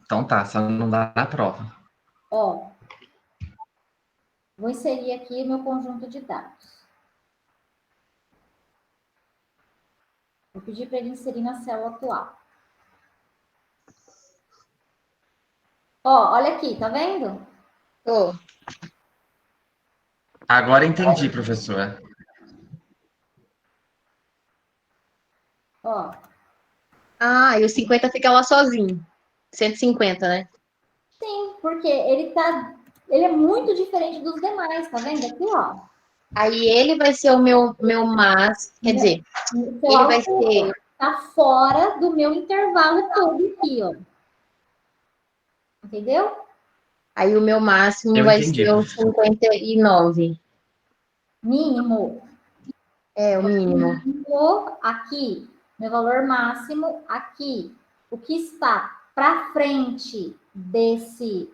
Então tá, só não dá na prova.
Ó, vou inserir aqui o meu conjunto de dados. Vou pedir para ele inserir na célula atual. Ó, olha aqui, tá vendo?
Ô,
Agora entendi, professora.
Ó,
Ah, e o 50 fica lá sozinho. 150, né?
sim, porque ele é muito diferente dos demais, tá vendo aqui, ó?
Aí ele vai ser o meu máximo. Quer dizer,
O seu
ele vai ser.
alto tá fora do meu intervalo todo aqui, ó. Entendeu?
Aí o meu máximo
Eu
vai
entendi,
ser o
professor.
59.
Mínimo.
É, o mínimo.
Mínimo aqui. Meu valor máximo aqui. O que está para frente desse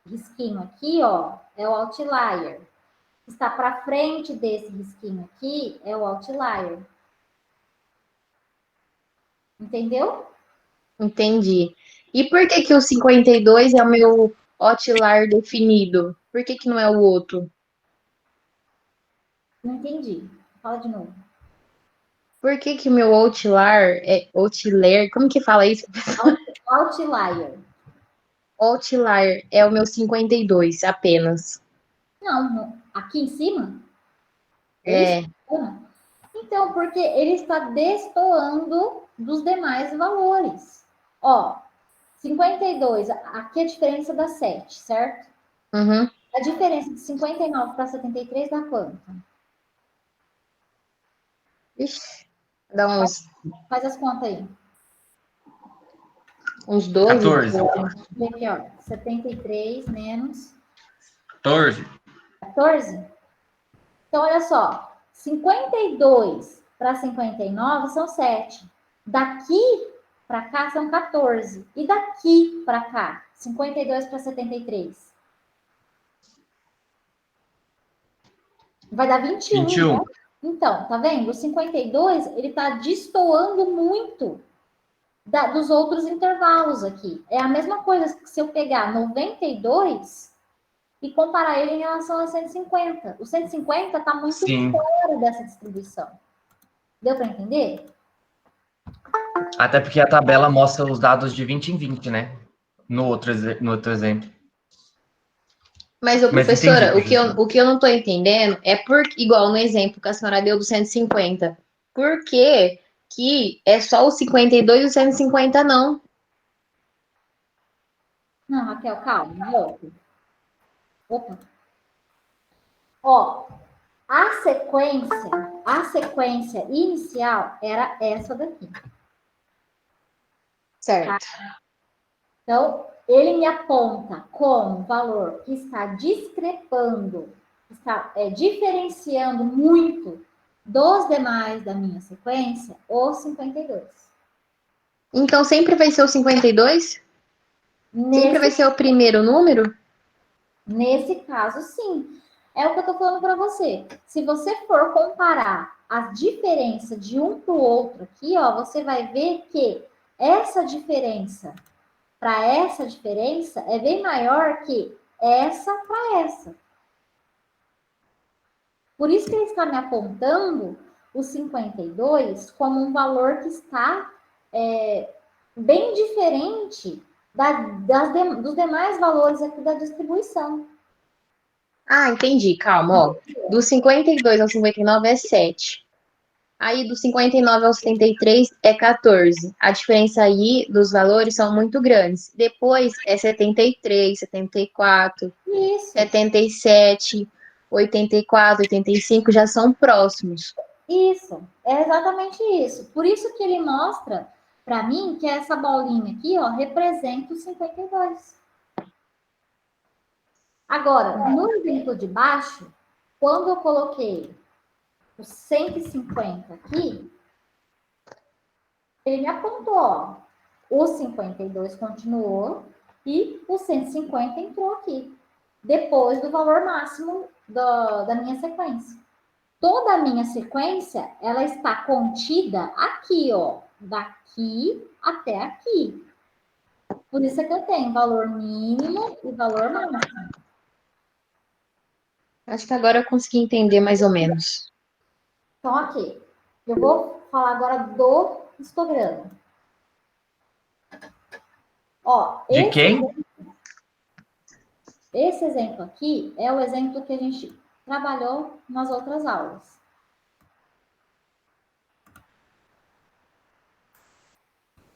risquinho aqui, ó, é o outlier. O que está para frente desse risquinho aqui é o outlier. Entendeu?
Entendi. E por que que o 52 é o meu outlier definido? Por que que não é o outro?
Não entendi. Fala de novo.
Por que que o meu outlier, como que fala isso?
Outlier.
Outlier é o meu 52 apenas.
Não, aqui em cima? É isso?
É,
Então, porque ele está destoando dos demais valores. Ó, 52, aqui é a diferença dá 7, certo?
uhum.
A diferença de 59 para 73 dá quanto?
Ixi, dá
Faz as contas aí.
uns 12.
14.
Vem aqui, ó. 73 menos
14.
14. Então, olha só. 52 para 59 são 7. Daqui para cá são 14. E daqui para cá? 52 para 73. Vai dar 21, né?
21.
Então, tá vendo? O 52, ele tá destoando muito dos outros intervalos aqui. É a mesma coisa que se eu pegar 92 e comparar ele em relação a 150. O 150 tá muito
Sim.
fora dessa distribuição. Deu para entender?
Até porque a tabela mostra os dados de 20 em 20, né? No outro exemplo.
Mas, ô,
Mas entendi,
professora,
professor.
o que eu não tô entendendo é igual no exemplo que a senhora deu do 150, por que que é só o 52 e o 150 não?
Não, Raquel, calma, volta. Opa. Ó, a sequência inicial era essa daqui.
Certo.
Então, ele me aponta como valor que está discrepando, está diferenciando muito dos demais da minha sequência, o 52.
Então sempre vai ser o 52? Sempre vai
Nesse,
ser o primeiro número?
nesse caso, sim. É o que eu estou falando para você. Se você for comparar as diferenças de um para o outro aqui, ó, você vai ver que essa diferença para essa diferença é bem maior que essa para essa. Por isso que ele está me apontando o 52 como um valor que está bem diferente dos demais valores aqui da distribuição.
Ah, entendi. Calma, ó. Do 52 ao 59 é 7. Aí do 59 ao 73 é 14. A diferença aí dos valores são muito grandes. Depois é 73, 74,
Isso,
77, 84, 85 já são próximos.
isso, é exatamente isso. Por isso que ele mostra para mim que essa bolinha aqui, ó, representa o 52. Agora, no exemplo de baixo, quando eu coloquei o 150 aqui, ele me apontou, ó, o 52 continuou e o 150 entrou aqui, depois do valor máximo da minha sequência. Toda a minha sequência, ela está contida aqui, ó, daqui até aqui. Por isso é que eu tenho valor mínimo e valor máximo.
Acho que agora eu consegui entender mais ou menos.
Então, aqui, eu vou falar agora do histograma. Ó,
De quem?
esse exemplo aqui é o exemplo que a gente trabalhou nas outras aulas.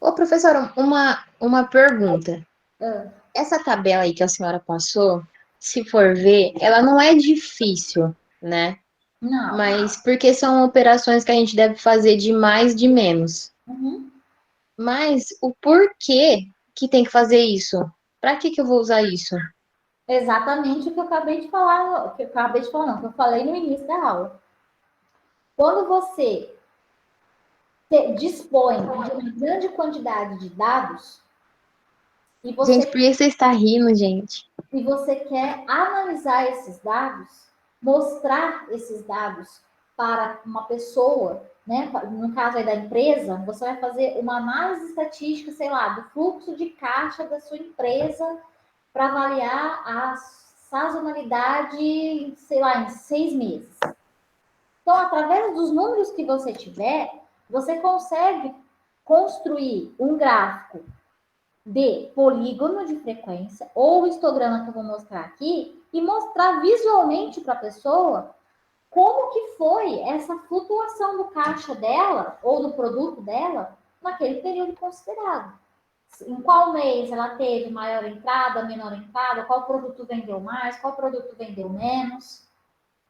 Ô, professora, uma pergunta.
Ah,
Essa tabela aí que a senhora passou, se for ver, ela não é difícil, né?
não.
Mas porque são operações que a gente deve fazer de mais, de menos.
Uhum.
Mas o porquê que tem que fazer isso? Para que que eu vou usar isso?
Exatamente o que eu acabei de falar, que eu acabei de falar, não, que eu falei no início da aula. Quando você dispõe de uma grande quantidade de dados e
Gente,
você,
por que você está rindo, gente?
e você quer analisar esses dados, mostrar esses dados para uma pessoa, né? No caso aí da empresa, você vai fazer uma análise estatística, sei lá, do fluxo de caixa da sua empresa para avaliar a sazonalidade, sei lá, em 6 meses. Então, através dos números que você tiver, você consegue construir um gráfico de polígono de frequência ou o histograma que eu vou mostrar aqui e mostrar visualmente para a pessoa como que foi essa flutuação do caixa dela ou do produto dela naquele período considerado. Em qual mês ela teve maior entrada, menor entrada, qual produto vendeu mais, qual produto vendeu menos.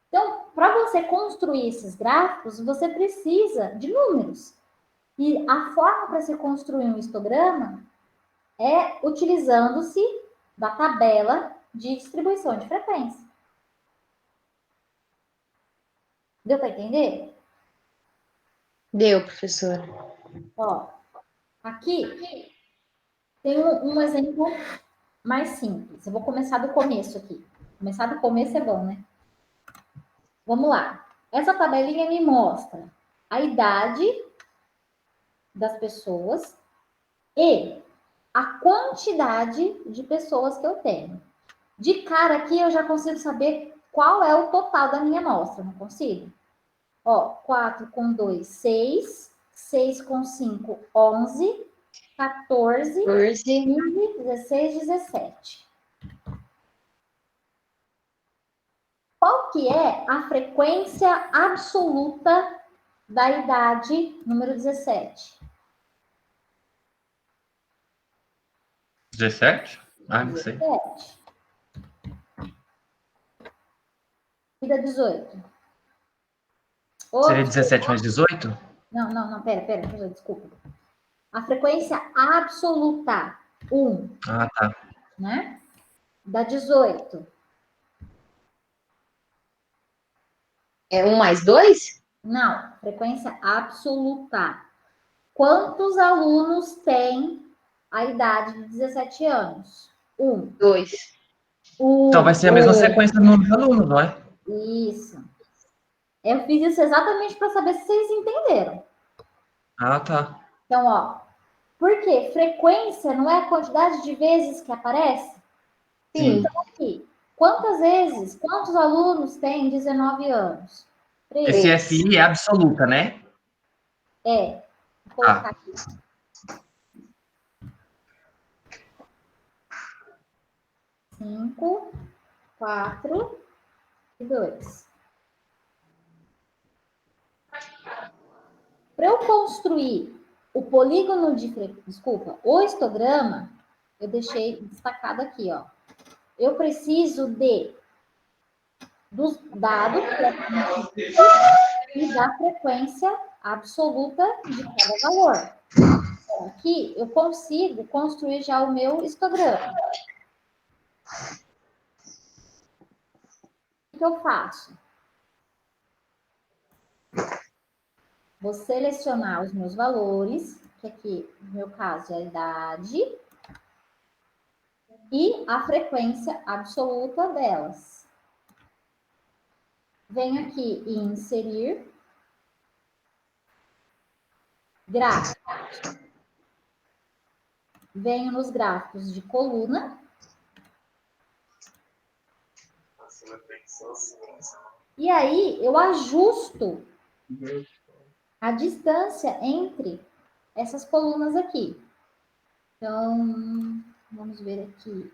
Então, para você construir esses gráficos, você precisa de números. E a forma para se construir um histograma é utilizando-se da tabela de distribuição de frequência. Deu para entender?
Deu, professora.
Ó, aqui tem um exemplo mais simples. Eu vou começar do começo aqui. Começar do começo é bom, né? Vamos lá. Essa tabelinha me mostra a idade das pessoas e a quantidade de pessoas que eu tenho. De cara aqui eu já consigo saber qual é o total da minha amostra, não consigo? Ó, 4 com 2, 6. 6 com 5, 11. 14,
14.
15, 16, 17. Qual que é a frequência absoluta da idade número 17?
17? Ah, não sei.
17. E da 18?
Seria
Ops,
17 mais 18?
não, pera, desculpa. A frequência absoluta, 1,
Ah, tá.
né? Da 18.
É 1 mais 2?
Não, frequência absoluta. Quantos alunos têm a idade de 17 anos? 1.
2.
Então vai
1.
ser a mesma sequência do número de alunos, não é?
Isso. Eu fiz isso exatamente para saber se vocês entenderam.
Ah, tá.
Então, ó, por quê? Frequência não é a quantidade de vezes que aparece?
Sim.
Então, aqui, quantas vezes, quantos alunos têm 19 anos?
Esse
3.
FI é absoluta, né?
É. Vou colocar
Ah,
aqui. 5, 4 e 2. Para eu construir o polígono de desculpa, o histograma, eu deixei destacado aqui, ó. Eu preciso dos dados e da frequência absoluta de cada valor. Então, aqui eu consigo construir já o meu histograma. O que eu faço? Vou selecionar os meus valores, que aqui, no meu caso, é a idade, e a frequência absoluta delas. Venho aqui em inserir gráfico. Venho nos gráficos de coluna. E aí eu ajusto a distância entre essas colunas aqui. Então, vamos ver aqui.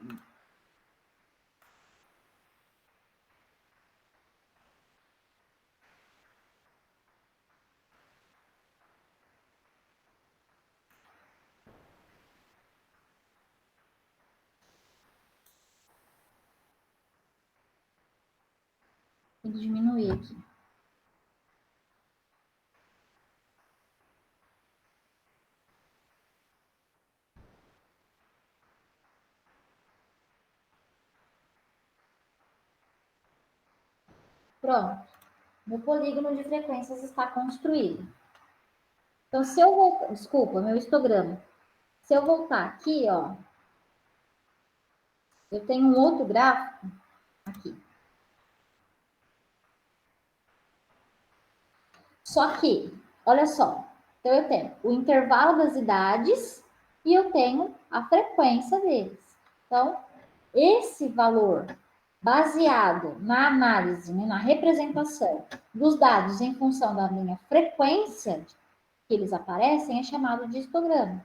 Tem que diminuir aqui. Pronto. Meu polígono de frequências está construído. Então, se eu voltar... Desculpa, meu histograma. Se eu voltar aqui, ó, eu tenho um outro gráfico aqui. Só que, olha só, então eu tenho o intervalo das idades e eu tenho a frequência deles. Então, esse valor baseado na análise, né, na representação dos dados em função da minha frequência que eles aparecem é chamado de histograma.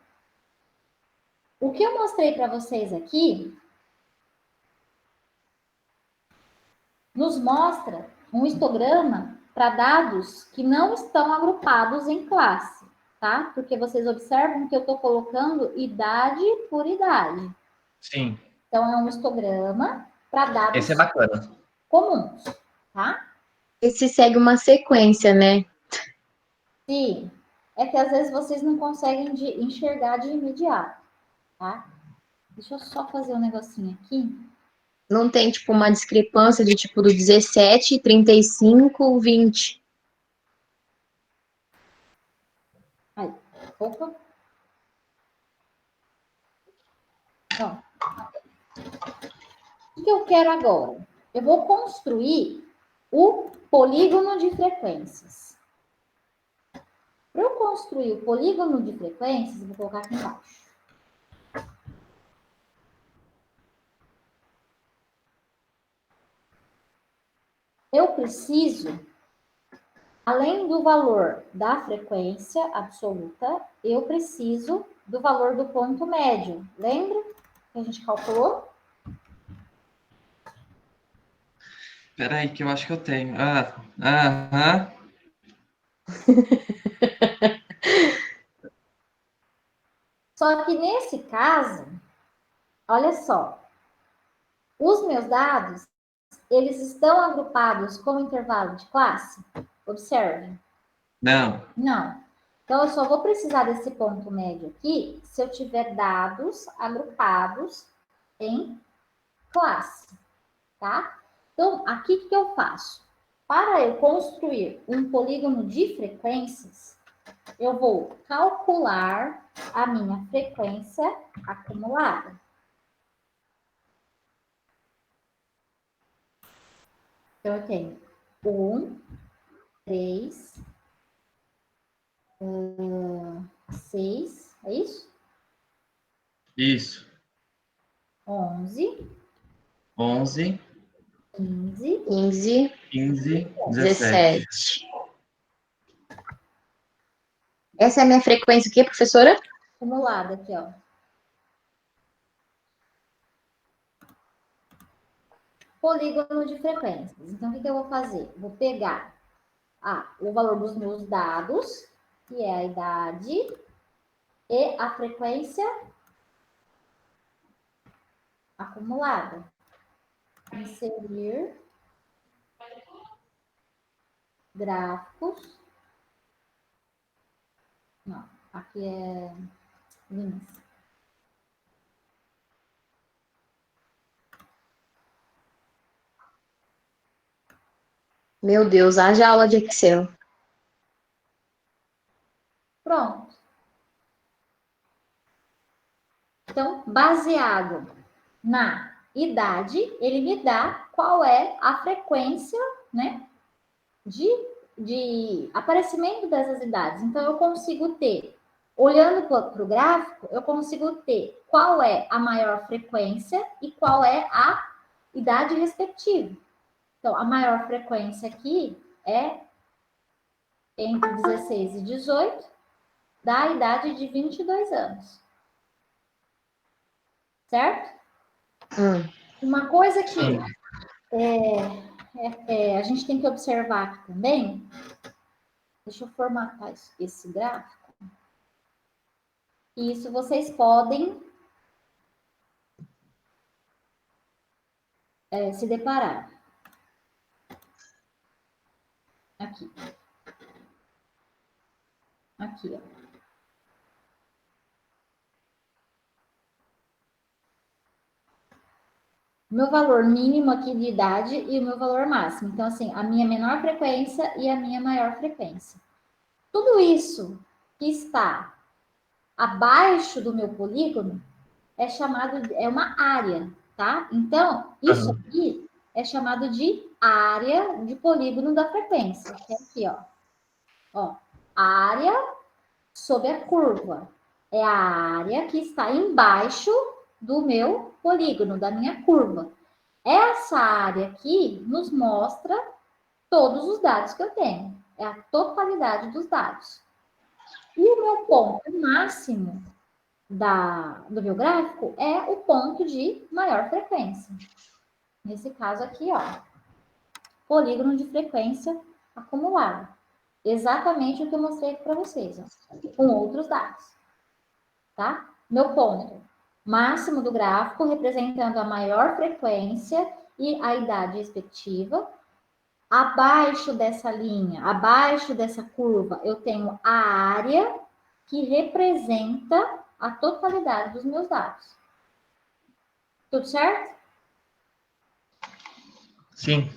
O que eu mostrei para vocês aqui nos mostra um histograma para dados que não estão agrupados em classe, tá? Porque vocês observam que eu estou colocando idade por idade.
Sim.
Então, é um histograma para dados
Esse é bacana.
comuns, tá?
Esse segue uma sequência, né?
Sim. É que às vezes vocês não conseguem enxergar de imediato, tá? Deixa eu só fazer um negocinho aqui.
Não tem, tipo, uma discrepância de, tipo, do 17, 35, 20.
Aí, opa. Ó. O que eu quero agora? Eu vou construir o polígono de frequências. Para eu construir o polígono de frequências, eu vou colocar aqui embaixo. Eu preciso, além do valor da frequência absoluta, eu preciso do valor do ponto médio. Lembra que a gente calculou?
Peraí, que eu acho que eu tenho. Aham.
Só que nesse caso, olha só, os meus dados, eles estão agrupados como intervalo de classe? Observe.
Não.
Não. Então, eu só vou precisar desse ponto médio aqui se eu tiver dados agrupados em classe, tá? Então, aqui o que eu faço? Para eu construir um polígono de frequências, eu vou calcular a minha frequência acumulada. Então, eu tenho 1, 3, 6, é isso?
Isso.
11,
11,
15,
15,
15, 17.
17. Essa é a minha frequência o quê, professora?
acumulada aqui, ó. Polígono de frequências. Então, o que eu vou fazer? Vou pegar o valor dos meus dados, que é a idade, e a frequência acumulada. Inserir gráficos. Não, aqui é linhas.
Meu Deus, haja aula de Excel.
Pronto. Então, baseado na idade, ele me dá qual é a frequência, né, de aparecimento dessas idades. Então, eu consigo ter, olhando para o gráfico, eu consigo ter qual é a maior frequência e qual é a idade respectiva. Então, a maior frequência aqui é entre 16 e 18, da idade de 22 anos. Certo? Uma coisa que a gente tem que observar aqui também, deixa eu formatar esse gráfico. Isso vocês podem se deparar. aqui. Aqui, ó. Meu valor mínimo aqui de idade e o meu valor máximo. Então, assim, a minha menor frequência e a minha maior frequência. Tudo isso que está abaixo do meu polígono é chamado, é uma área, tá? Então, isso aqui é chamado de área de polígono da frequência, que é aqui, ó. Ó, área sobre a curva. É a área que está embaixo do meu polígono, da minha curva. Essa área aqui nos mostra todos os dados que eu tenho. É a totalidade dos dados. E o meu ponto máximo do meu gráfico é o ponto de maior frequência. Nesse caso aqui, ó, polígono de frequência acumulada. Exatamente o que eu mostrei para vocês, ó, com outros dados. Tá? Meu ponto máximo do gráfico, representando a maior frequência e a idade respectiva. Abaixo dessa linha, abaixo dessa curva, eu tenho a área que representa a totalidade dos meus dados. Tudo certo?
Sim.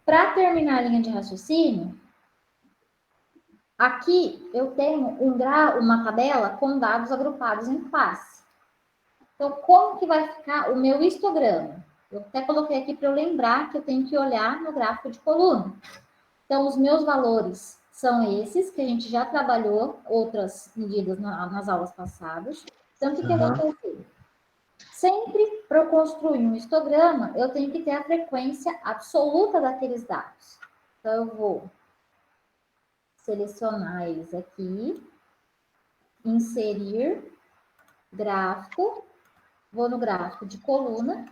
Para terminar a linha de raciocínio, aqui eu tenho uma tabela com dados agrupados em classe. Então, como que vai ficar o meu histograma? Eu até coloquei aqui para eu lembrar que eu tenho que olhar no gráfico de coluna. Então, os meus valores são esses, que a gente já trabalhou outras medidas nas aulas passadas. Então, o que eu vou fazer? Sempre para eu construir um histograma, eu tenho que ter a frequência absoluta daqueles dados. Então, eu vou selecionar eles aqui, inserir gráfico, vou no gráfico de coluna.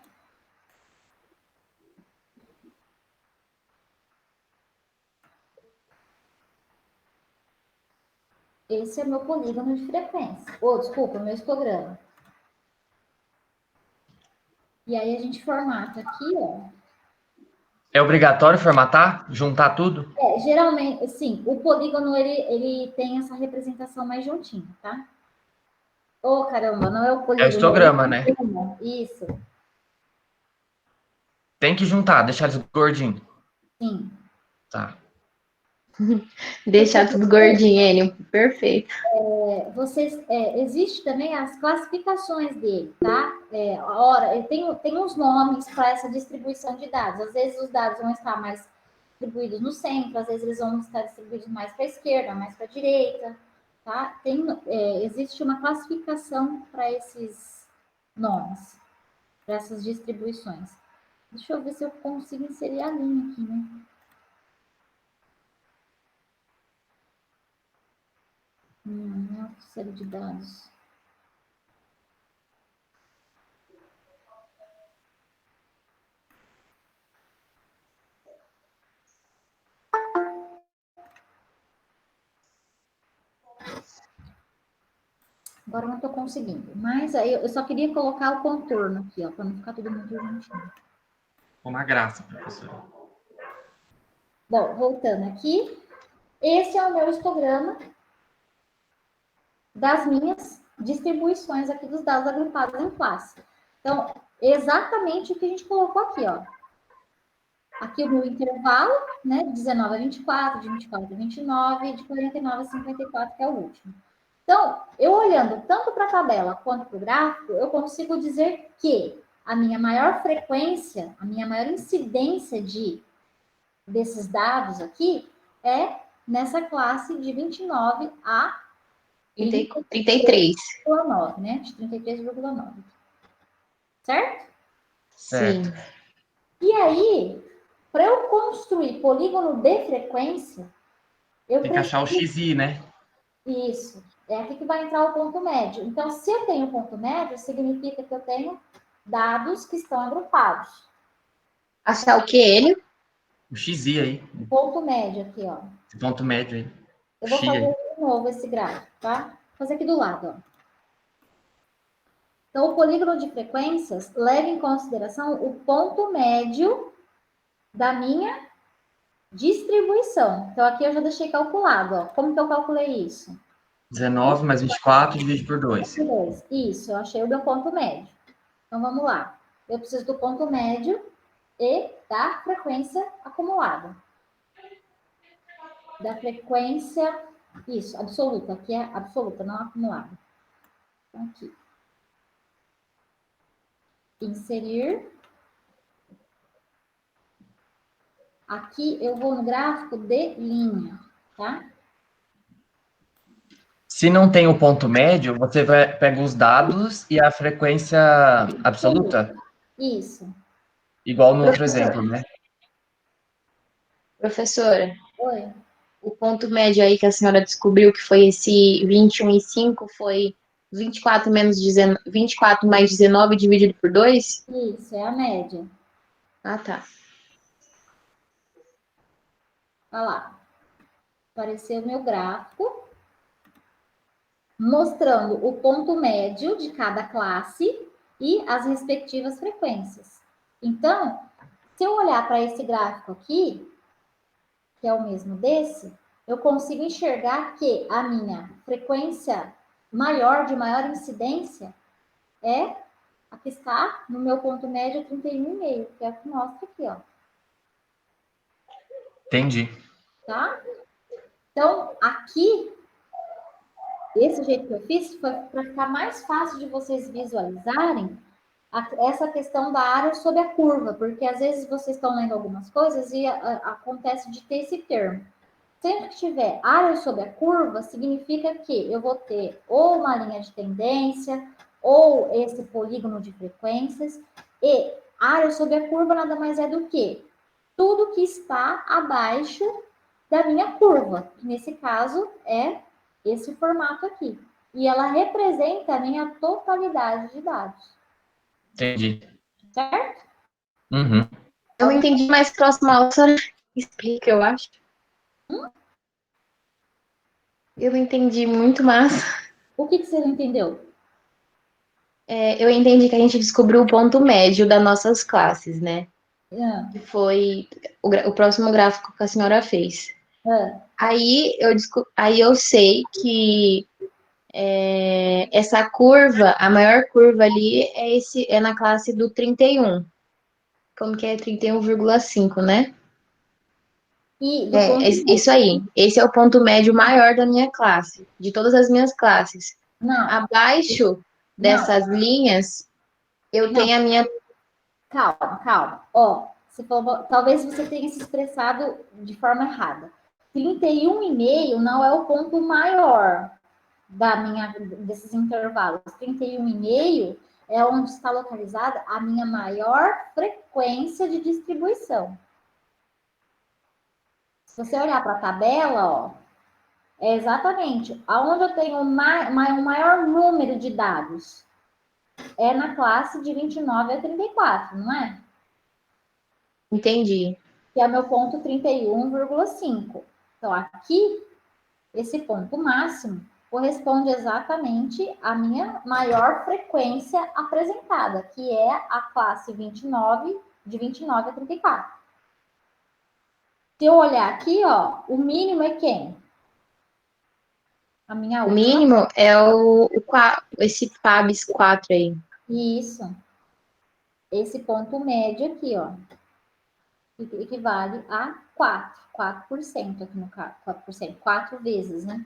Esse é meu polígono de frequência. Desculpa, meu histograma. E aí a gente formata aqui, ó.
É obrigatório formatar? Juntar tudo?
Geralmente, sim, o polígono, ele tem essa representação mais juntinho, tá? Caramba, não é o polígono.
É o histograma, né?
Isso.
Tem que juntar, deixar eles gordinhos.
Sim.
Tá.
Deixar tudo gordinho, Enio. Perfeito.
Existe também as classificações dele, tá? Ele tem uns nomes para essa distribuição de dados. Às vezes os dados vão estar mais distribuídos no centro, às vezes eles vão estar distribuídos mais para a esquerda, mais para a direita, tá? Existe uma classificação para esses nomes, para essas distribuições. Deixa eu ver se eu consigo inserir a linha aqui, né? Não é uma série de dados. Agora não estou conseguindo. Mas aí eu só queria colocar o contorno aqui, ó, para não ficar tudo muito juntinho.
Uma graça, professora.
Bom, voltando aqui. Esse é o meu histograma das minhas distribuições aqui dos dados agrupados em classe. Então, exatamente o que a gente colocou aqui, ó. Aqui o meu intervalo, né, de 19 a 24, de 24 a 29, de 49 a 54, que é o último. Então, eu olhando tanto para a tabela quanto para o gráfico, eu consigo dizer que a minha maior frequência, a minha maior incidência desses dados aqui é nessa classe de 29 a
33.
33,9, né? De 33,9. Certo?
Sim.
E aí, para eu construir polígono de frequência,
Tem que achar o XI, né?
Isso. É aqui que vai entrar o ponto médio. Então, se eu tenho ponto médio, significa que eu tenho dados que estão agrupados.
Achar o que, Enio?
O XI aí.
Ponto médio aqui, ó.
Esse ponto médio aí.
Eu vou
Xi
fazer
aí.
de novo esse gráfico, tá? Vou fazer aqui do lado, ó. Então, o polígono de frequências leva em consideração o ponto médio da minha distribuição. Então, aqui eu já deixei calculado, ó. Como que eu calculei isso?
19 mais 24 divide por 2.
Isso, eu achei o meu ponto médio. Então, vamos lá. Eu preciso do ponto médio e da frequência acumulada. Da frequência, isso, absoluta. Aqui é absoluta, não acumulada. Então, aqui. Inserir. Aqui eu vou no gráfico de linha, tá?
Se não tem o ponto médio, você pega os dados e a frequência absoluta,
Isso.
igual no outro exemplo, né?
Professora,
Oi.
o ponto médio aí que a senhora descobriu que foi esse 21,5 foi 24 menos 19, 24 mais 19 dividido por 2?
Isso, é a média.
Ah, tá.
Olha lá. Apareceu o meu gráfico mostrando o ponto médio de cada classe e as respectivas frequências. Então, se eu olhar para esse gráfico aqui, que é o mesmo desse, eu consigo enxergar que a minha frequência maior, de maior incidência, é a que está no meu ponto médio 31,5, que é o que mostra aqui, ó.
Entendi.
Tá? Então, aqui, esse jeito que eu fiz foi para ficar mais fácil de vocês visualizarem essa questão da área sob a curva, porque às vezes vocês estão lendo algumas coisas e acontece de ter esse termo. Sempre que tiver área sob a curva, significa que eu vou ter ou uma linha de tendência, ou esse polígono de frequências, e área sob a curva nada mais é do que tudo que está abaixo da minha curva, que nesse caso é esse formato aqui. E ela representa a minha totalidade de dados.
Entendi.
Certo?
Uhum.
Eu entendi mais próximo a senhora explica, eu acho. Eu entendi muito massa.
O que você não entendeu?
Eu entendi que a gente descobriu o ponto médio das nossas classes, né?
Ah,
Que foi o próximo gráfico que a senhora fez.
ah,
Aí eu sei que essa curva, a maior curva ali é na classe do 31. Como que é 31,5, né?
e do ponto
Isso
médio.
aí. Esse é o ponto médio maior da minha classe, de todas as minhas classes.
Não,
Abaixo
não,
dessas linhas, eu
não.
tenho a minha.
Calma, calma. Ó, você falou, talvez você tenha se expressado de forma errada. 31,5 não é o ponto maior desses intervalos. 31,5 é onde está localizada a minha maior frequência de distribuição. Se você olhar para a tabela, ó, é exatamente aonde eu tenho um maior número de dados. É na classe de 29 a 34, não é?
Entendi.
Que é o meu ponto 31,5. Então, aqui, esse ponto máximo corresponde exatamente à minha maior frequência apresentada, que é a classe 29, de 29 a 34. Se eu olhar aqui, ó, o mínimo é quem? A minha
O
última.
mínimo é esse FABS 4 aí.
Isso. Esse ponto médio aqui, ó, que equivale a 4% aqui no caso, 4%, 4 vezes, né?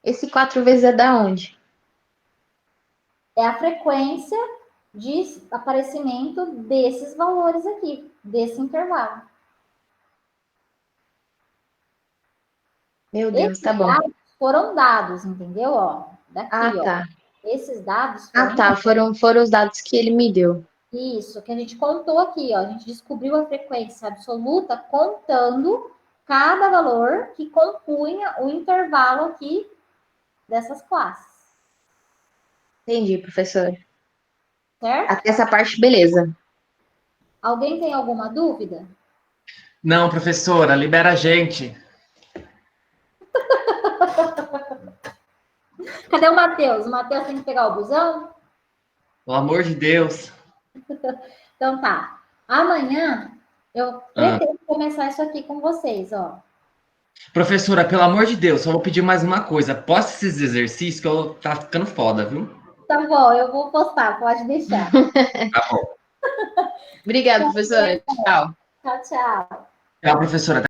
Esse 4 vezes é da onde?
É a frequência de aparecimento desses valores aqui, desse intervalo.
Meu Deus,
Esses
tá bom.
dados foram dados, entendeu? Ó, daqui,
Ah,
ó.
tá.
Esses dados
Ah,
foram
tá. Foram os dados que ele me deu.
isso, que a gente contou aqui, ó. A gente descobriu a frequência absoluta contando cada valor que compunha o intervalo aqui dessas classes.
Entendi, professor.
Certo?
Até essa parte, beleza.
Alguém tem alguma dúvida?
Não, professora, libera a gente.
Cadê o Matheus? O Matheus tem que pegar o busão?
Pelo amor de Deus.
Então tá. Amanhã eu
Ah,
pretendo começar isso aqui com vocês, ó.
Professora, pelo amor de Deus, só vou pedir mais uma coisa. Posta esses exercícios que tá ficando foda, viu?
Tá bom, eu vou postar, pode deixar.
Tá bom.
Obrigada, professora. Tchau.
Tchau, tchau.
Tchau, professora.